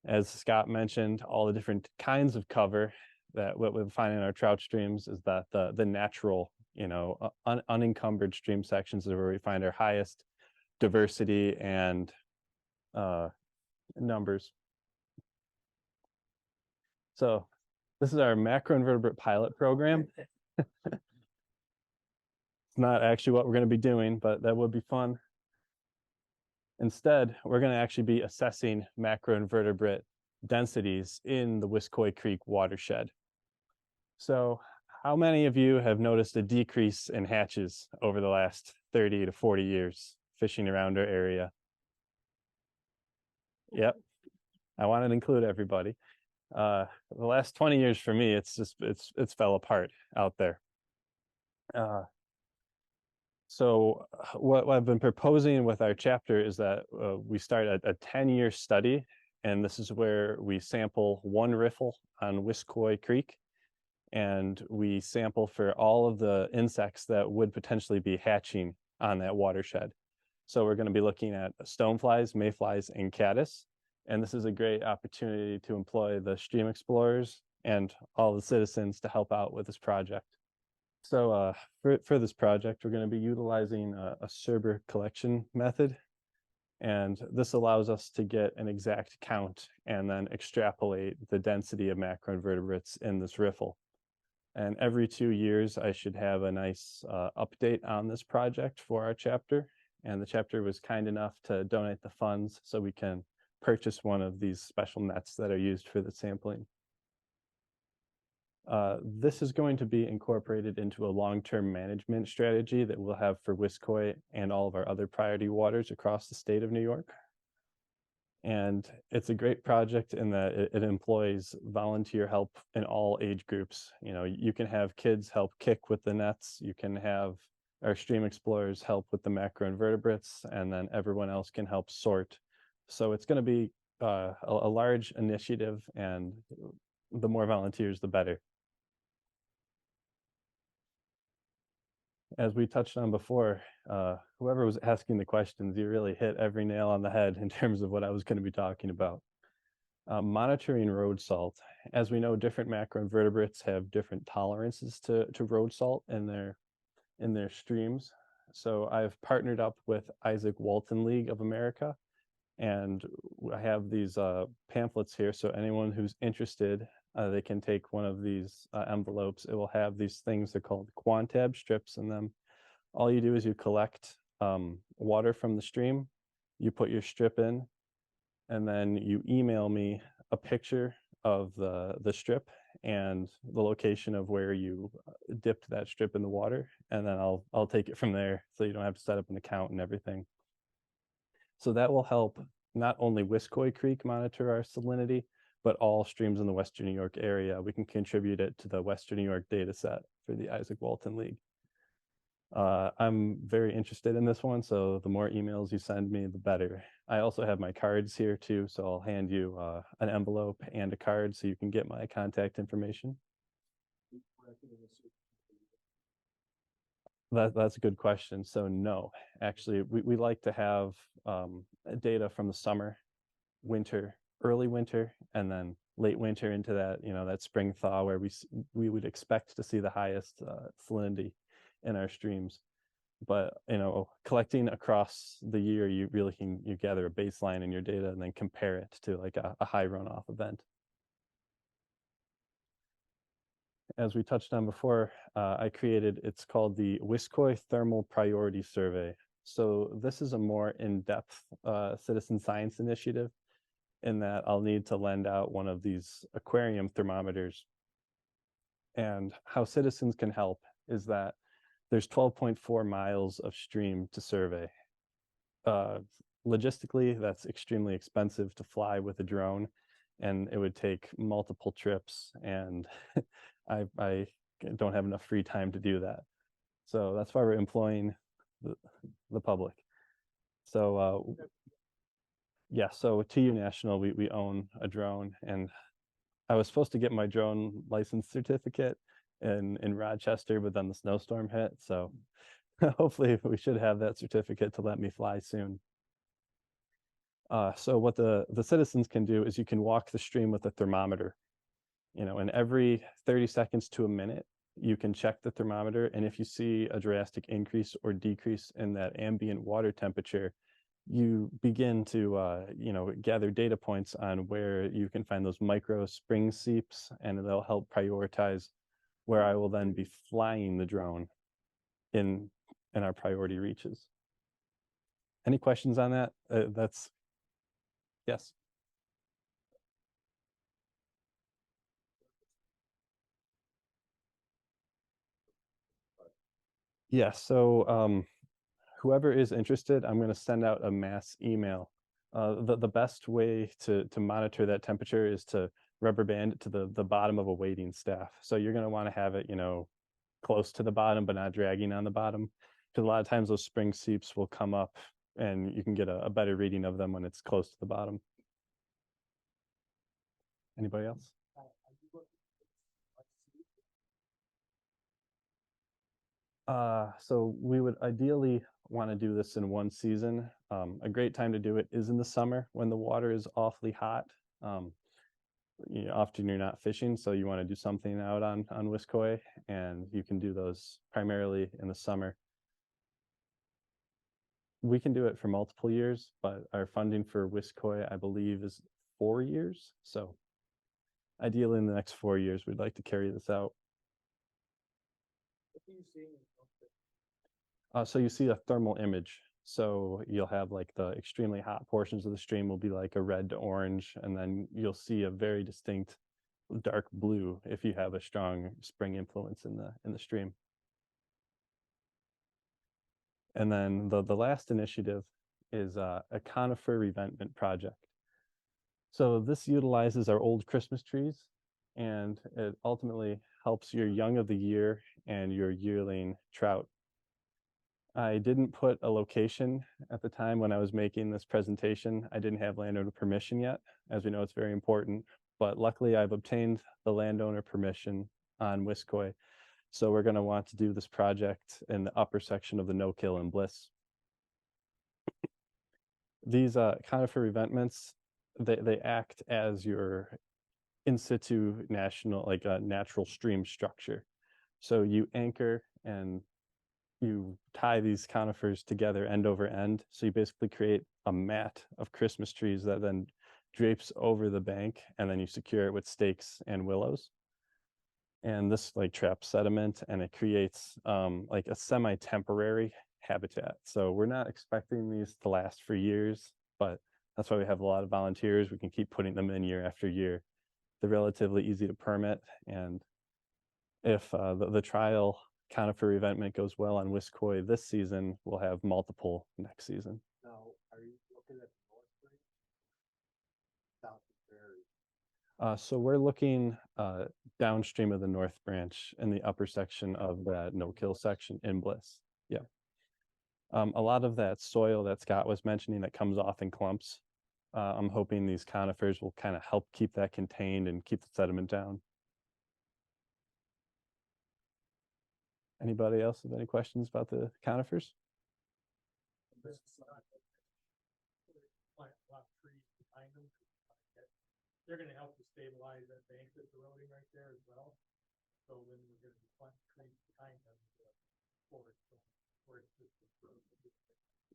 As Scott mentioned, all the different kinds of cover that what we find in our trout streams is that the natural, you know, unencumbered stream sections are where we find our highest diversity and numbers. So this is our macroinvertebrate pilot program. It's not actually what we're going to be doing, but that would be fun. Instead, we're going to actually be assessing macroinvertebrate densities in the Wiskoy Creek watershed. So how many of you have noticed a decrease in hatches over the last 30 to 40 years fishing around our area? Yep, I wanted to include everybody. The last 20 years for me, it's fell apart out there. So what I've been proposing with our chapter is that we start a 10-year study, and this is where we sample one riffle on Wiskoy Creek, and we sample for all of the insects that would potentially be hatching on that watershed. So we're going to be looking at stoneflies, mayflies, and caddis, and this is a great opportunity to employ the stream explorers and all the citizens to help out with this project. So for this project, we're going to be utilizing a Cerber collection method. And this allows us to get an exact count and then extrapolate the density of macroinvertebrates in this riffle. And every 2 years, I should have a nice update on this project for our chapter. And the chapter was kind enough to donate the funds so we can purchase one of these special nets that are used for the sampling. This is going to be incorporated into a long-term management strategy that we'll have for Wiskoy and all of our other priority waters across the state of New York. And it's a great project in that it employs volunteer help in all age groups. You know, you can have kids help kick with the nets, you can have our stream explorers help with the macroinvertebrates, and then everyone else can help sort. So it's going to be a large initiative, and the more volunteers, the better. As we touched on before, whoever was asking the questions, you really hit every nail on the head in terms of what I was going to be talking about. Monitoring road salt. As we know, different macroinvertebrates have different tolerances to road salt in their streams. So I've partnered up with Isaac Walton League of America, and I have these pamphlets here. So anyone who's interested, they can take one of these envelopes. It will have these things, they're called Quantab strips in them. All you do is you collect water from the stream, you put your strip in, and then you email me a picture of the strip, and the location of where you dipped that strip in the water, and then I'll take it from there, so you don't have to set up an account and everything. So that will help not only Wiscoy Creek monitor our salinity, but all streams in the Western New York area. We can contribute it to the Western New York data set for the Isaac Walton League. I'm very interested in this one, so the more emails you send me, the better. I also have my cards here too, so I'll hand you an envelope and a card so you can get my contact information. That's a good question. So no, actually, we like to have data from the summer, winter, early winter, and then late winter into that, that spring thaw where we would expect to see the highest salinity in our streams. But collecting across the year, you really can gather a baseline in your data and then compare it to like a high runoff event. As we touched on before, I created, it's called the Wiscoy Thermal Priority Survey. So this is a more in-depth citizen science initiative in that I'll need to lend out one of these aquarium thermometers. And how citizens can help is that there's 12.4 miles of stream to survey. Logistically, that's extremely expensive to fly with a drone, and it would take multiple trips, and I don't have enough free time to do that. So that's why we're employing the public. So yeah, so TU National, we own a drone, and I was supposed to get my drone license certificate in Rochester, but then the snowstorm hit. So hopefully we should have that certificate to let me fly soon. So what the citizens can do is you can walk the stream with a thermometer. And every 30 seconds to a minute, you can check the thermometer. And if you see a drastic increase or decrease in that ambient water temperature, you begin to gather data points on where you can find those micro spring seeps, and they'll help prioritize where I will then be flying the drone in our priority reaches. Any questions on that? Yes. Yeah, so whoever is interested, I'm going to send out a mass email. The best way to monitor that temperature is to rubber band it to the bottom of a waiting staff. So you're going to want to have it, close to the bottom, but not dragging on the bottom. Because a lot of times those spring seeps will come up and you can get a better reading of them when it's close to the bottom. Anybody else? So we would ideally want to do this in one season. A great time to do it is in the summer when the water is awfully hot. Often you're not fishing, so you want to do something out on Wiscoy, and you can do those primarily in the summer. We can do it for multiple years, but our funding for Wiscoy, I believe, is 4 years. So ideally in the next 4 years, we'd like to carry this out. So you see a thermal image. So you'll have like the extremely hot portions of the stream will be like a red to orange, and then you'll see a very distinct dark blue if you have a strong spring influence in the stream. And then the last initiative is a conifer revetment project. So this utilizes our old Christmas trees, and it ultimately helps your young of the year and your yearling trout. I didn't put a location at the time when I was making this presentation. I didn't have landowner permission yet. As we know, it's very important, but luckily I've obtained the landowner permission on Wiscoy. So we're going to want to do this project in the upper section of the no-kill in Bliss. These conifer revetments, they act as your in situ natural stream structure. So you anchor and you tie these conifers together end over end. So you basically create a mat of Christmas trees that then drapes over the bank, and then you secure it with stakes and willows. And this traps sediment, and it creates like a semi-temporary habitat. So we're not expecting these to last for years, but that's why we have a lot of volunteers. We can keep putting them in year after year. they're relatively easy to permit. And if the trial conifer event goes well on Wiskoy this season, we'll have multiple next season. Now, are you looking at the North Branch? South of Prairie? So we're looking downstream of the North Branch in the upper section of that no-kill section in Bliss. Yeah. A lot of that soil that Scott was mentioning that comes off in clumps, I'm hoping these conifers will kind of help keep that contained and keep the sediment down. Anybody else have any questions about the conifers? Plant a lot of trees behind them. They're gonna help to stabilize that bank that's eroding right there as well. So then we're gonna plant trees behind them.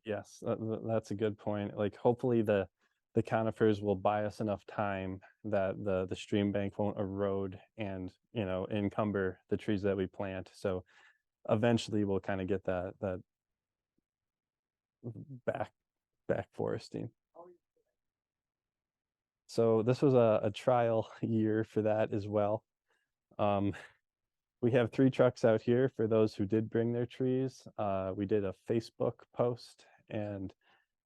Yes, that's a good point. Like hopefully the conifers will buy us enough time that the stream bank won't erode and, you know, encumber the trees that we plant. So eventually we'll kind of get that back foresting. So this was a trial year for that as well. We have 3 trucks out here for those who did bring their trees. We did a Facebook post, and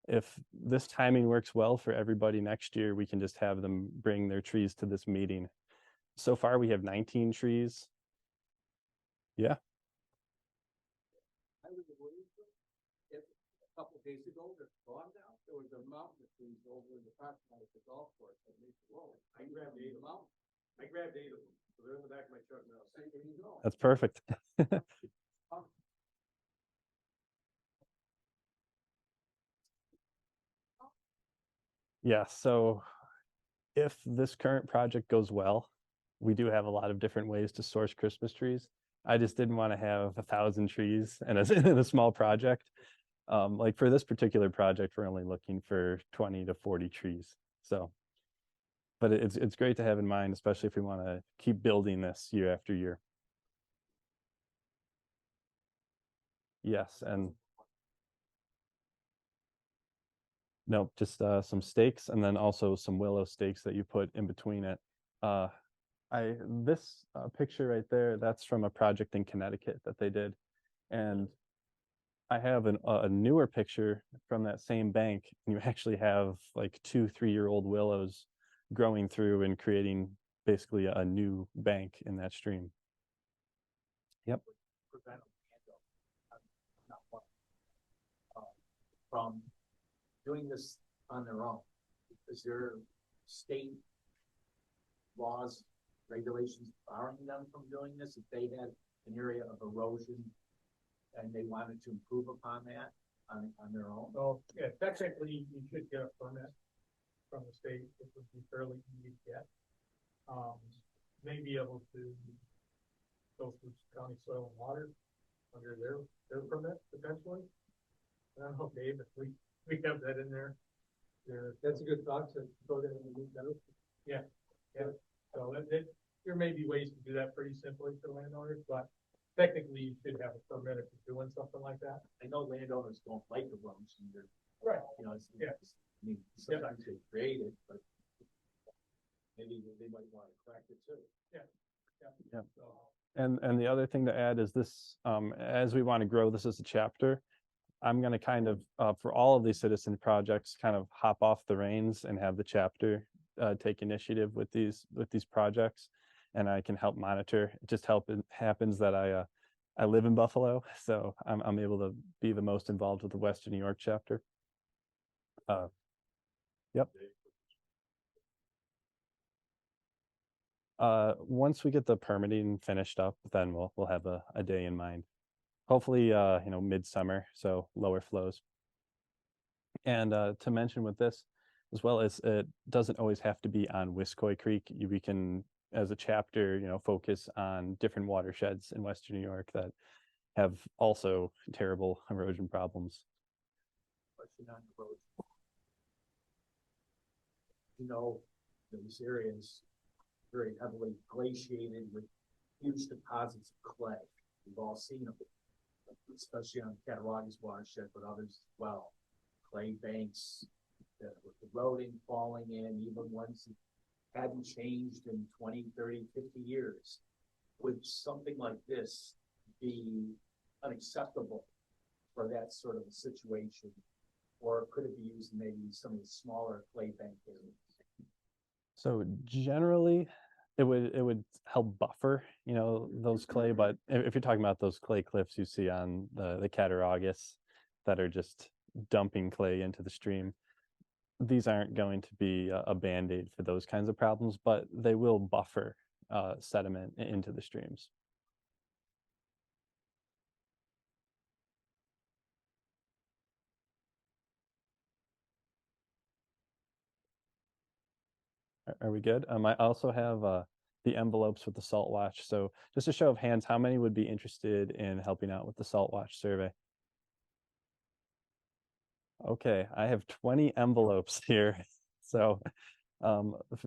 if this timing works well for everybody next year, we can just have them bring their trees to this meeting. So far, we have 19 trees. Yeah. I was in Williamsburg, a couple of days ago, they're gone now. There was a mountain of trees over in the parking lot at the golf course that made the road. I grabbed 8 of them. I grabbed 8 of them. So they're in the back of my truck now. There you go. That's perfect. Yeah, so if this current project goes well, we do have a lot of different ways to source Christmas trees. I just didn't want to have 1,000 trees in a small project. Like for this particular project, we're only looking for 20 to 40 trees. So, but it's great to have in mind, especially if we want to keep building this year after year. Yes, and no, just some stakes and then also some willow stakes that you put in between it. This picture right there, that's from a project in Connecticut that they did. And I have a newer picture from that same bank. And you actually have like 2-3-year-old willows growing through and creating basically a new bank in that stream. Yep. Prevent from doing this on their own. Is there state laws, regulations barring them from doing this if they had an area of erosion and they wanted to improve upon that on their own? So, yeah, technically, you should get a permit from the state. It would be fairly easy to get. May be able to go through county soil and water under their permit potentially. I don't know, Dave, if we have that in there. That's a good thought to go there and move that. Yeah, yeah. So there may be ways to do that pretty simply for landowners, but technically you should have a permit if you're doing something like that. I know landowners don't like erosion. Right. You know, Yeah. I mean, sometimes they create it, but maybe they might want to correct it too. Yeah. Yeah. So, And the other thing to add is this, as we want to grow this as a chapter, I'm going to kind of, for all of these citizen projects, kind of hop off the reins and have the chapter take initiative with these projects, and I can help monitor. It just happens that I live in Buffalo, so I'm able to be the most involved with the Western New York chapter. Yep. Once we get the permitting finished up, then we'll have a day in mind. Hopefully, midsummer, so lower flows. And to mention with this, as well as it doesn't always have to be on Wiskoy Creek. We can, as a chapter, focus on different watersheds in Western New York that have also terrible erosion problems. Question on erosion. These areas very heavily glaciated with huge deposits of clay. We've all seen them, especially on Cattaraugus watershed, but others as well. Clay banks that were eroding, falling in, even ones hadn't changed in 20, 30, 50 years. Would something like this be unacceptable for that sort of a situation? Or could it be used in maybe some of the smaller clay bank areas? So generally, it would help buffer, those clay. But if you're talking about those clay cliffs you see on the Cattaraugus that are just dumping clay into the stream, these aren't going to be a band-aid for those kinds of problems, but they will buffer sediment into the streams. Are we good? I also have the envelopes with the Salt Watch. So just a show of hands, how many would be interested in helping out with the Salt Watch survey? Okay, I have 20 envelopes here. So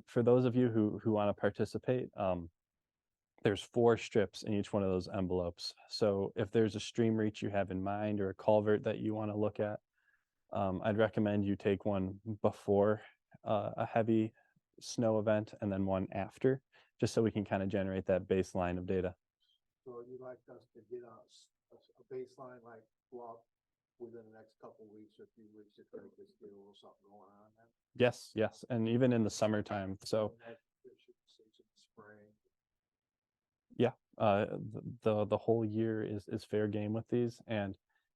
for those of you who want to participate, there's 4 strips in each one of those envelopes. So if there's a stream reach you have in mind or a culvert that you want to look at, I'd recommend you take one before a heavy snow event and then one after, just so we can kind of generate that baseline of data. So you'd like us to get a baseline, like, well, within the next couple of weeks or few weeks to try to just get a little something going on then? Yes, yes, and even in the summertime. So Spring. yeah, the whole year is fair game with these. And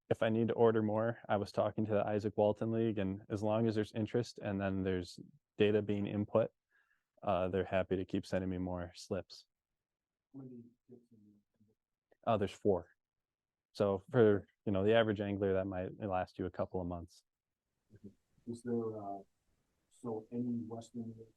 if I need to order more, I was talking to the Isaac Walton League, and as long as there's interest and then there's data being input, they're happy to keep sending me more slips. There's 4. So for the average angler, that might last you a couple of months. Is there so any western that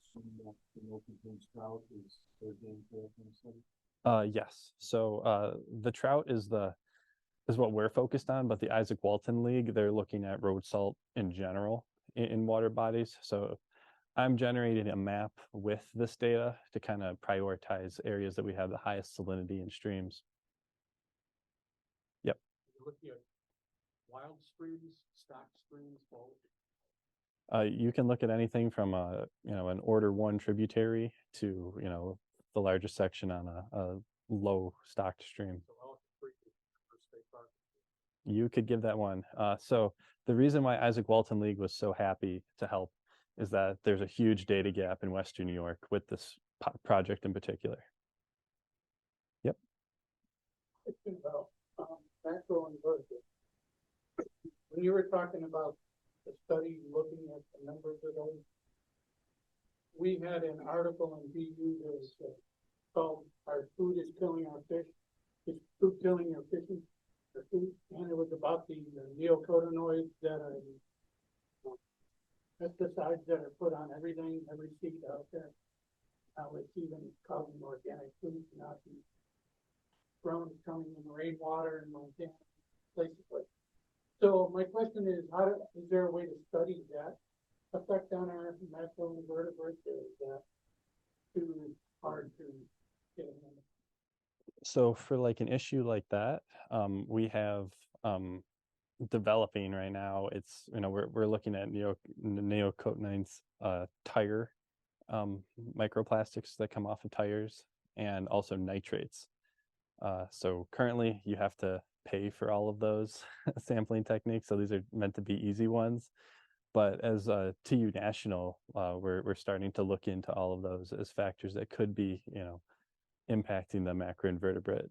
contains trout is their game for study? Yes. So the trout is what we're focused on, but the Isaac Walton League, they're looking at road salt in general in water bodies. So I'm generating a map with this data to kind of prioritize areas that we have the highest salinity in streams. Yep. You're looking at wild streams, stock streams, both. You can look at anything from an order 1 tributary to the largest section on a low stocked stream. You could give that one. So the reason why Isaac Walton League was so happy to help is that there's a huge data gap in Western New York with this project in particular. Yep. It's about macro invertebrates. When you were talking about the study looking at the numbers of those, we had an article in BU that was called "Our Food is Killing Our Fish." Is food killing your fishing? Or food? And it was about the neonicotinoids that are pesticides that are put on everything, every seed out there. How it's even causing organic food to not be grown, coming in rainwater and Montana, places like. So my question is, is there a way to study that effect on our macroinvertebrates? Is that too hard to get in? So for like an issue like that, we have developing right now. It's we're looking at neonicotinoids, tire microplastics that come off of tires, and also nitrates. So currently you have to pay for all of those sampling techniques. So these are meant to be easy ones. But as TU National, we're starting to look into all of those as factors that could be, impacting the macroinvertebrate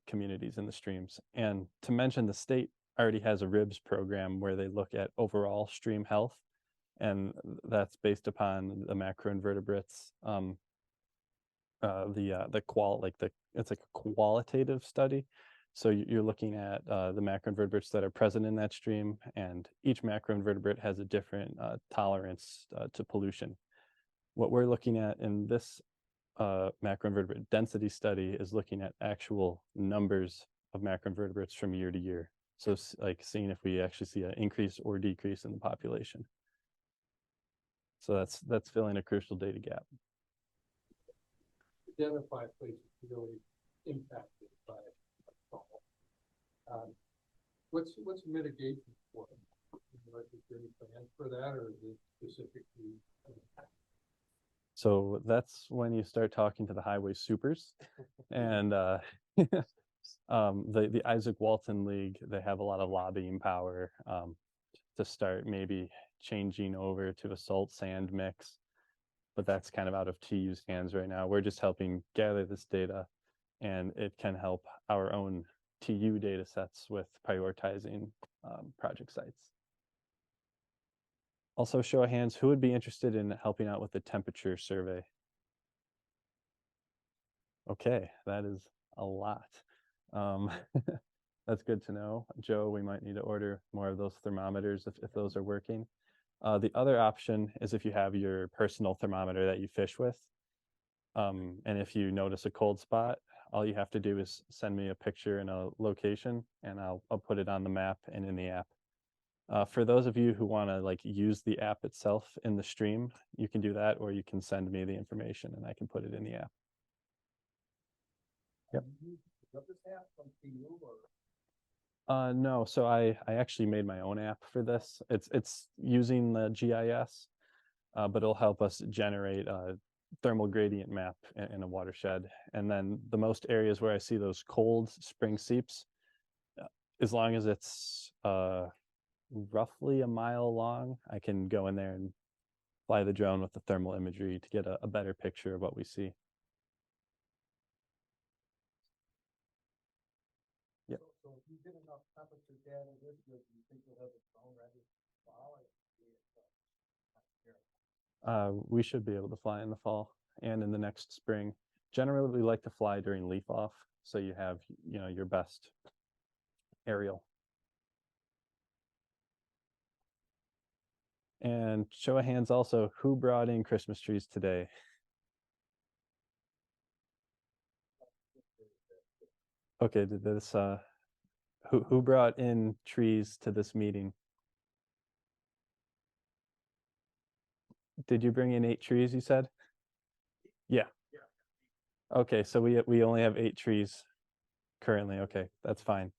communities in the streams. And to mention, the state already has a RIBS program where they look at overall stream health, and that's based upon the macroinvertebrates. It's like a qualitative study. So you're looking at the macroinvertebrates that are present in that stream, and each macroinvertebrate has a different tolerance to pollution. What we're looking at in this macroinvertebrate density study is looking at actual numbers of macroinvertebrates from year to year. So like seeing if we actually see an increase or decrease in the population. So that's filling a crucial data gap. Identify places really impacted by what's mitigation for them? Is there any plans for that, or is it specifically? So that's when you start talking to the highway supers. And the Isaac Walton League, they have a lot of lobbying power to start maybe changing over to a salt sand mix. But that's kind of out of TU's hands right now. We're just helping gather this data, and it can help our own TU data sets with prioritizing project sites. Also, show of hands, who would be interested in helping out with the temperature survey? Okay, that is a lot. That's good to know. Joe, we might need to order more of those thermometers if those are working. The other option is if you have your personal thermometer that you fish with. And if you notice a cold spot, all you have to do is send me a picture and a location, and I'll put it on the map and in the app. For those of you who want to like use the app itself in the stream, you can do that, or you can send me the information and I can put it in the app. Yep. No, so I actually made my own app for this. It's using the GIS, but it'll help us generate a thermal gradient map in a watershed. And then the most areas where I see those cold spring seeps, as long as it's roughly a mile long, I can go in there and fly the drone with the thermal imagery to get a better picture of what we see. Yep. So if you get enough temperature data this year, do you think you'll have a drone ready to fall? We should be able to fly in the fall and in the next spring. Generally, we like to fly during leaf off, so you have, you know, your best aerial. And show of hands also, who brought in Christmas trees today? Okay, did this who brought in trees to this meeting? Did you bring in 8 trees, you said? Yeah. Okay, so we only have 8 trees currently. Okay, that's fine.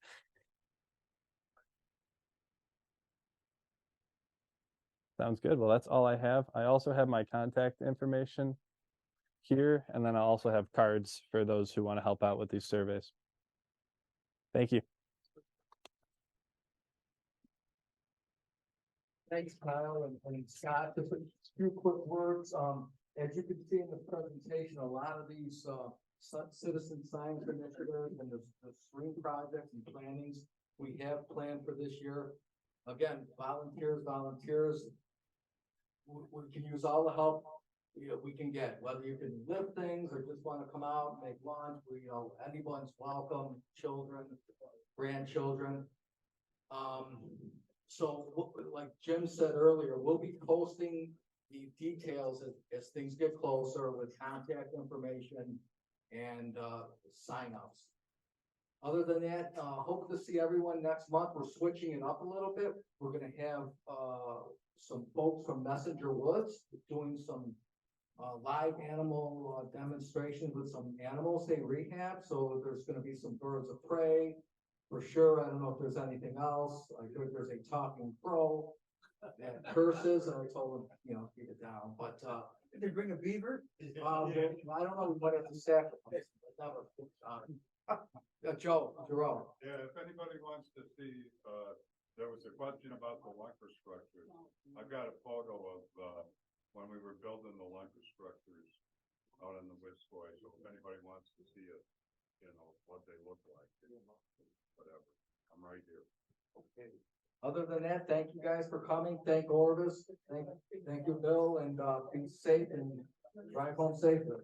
Sounds good. Well, that's all I have. I also have my contact information here, and then I also have cards for those who want to help out with these surveys. Thank you. Thanks, Kyle and Scott. Just a few quick words. As you can see in the presentation, a lot of these citizen science initiatives and the stream projects and plannings we have planned for this year. Again, volunteers. We can use all the help we can get, whether you can lift things or just want to come out, make lunch. Anyone's welcome, children, grandchildren. So like Jim said earlier, we'll be posting the details as things get closer with contact information and signups. Other than that, hope to see everyone next month. We're switching it up a little bit. We're gonna have some folks from Messenger Woods doing some live animal demonstrations with some animals they rehab. So there's gonna be some birds of prey. For sure, I don't know if there's anything else. I heard there's a talking crow that curses, and I told him, you know, keep it down. But did they bring a beaver? I don't know what it's a sacrifice. Jerome. Yeah, if anybody wants to see, there was a question about the lunker structures. I've got a photo of, when we were building the lunker structures out in the Wiscoy, so if anybody wants to see it, you know, what they look like, whatever, I'm right here. Okay. Other than that, thank you guys for coming. Thank Orvis. Thank you, Bill, and be safe and drive home safely.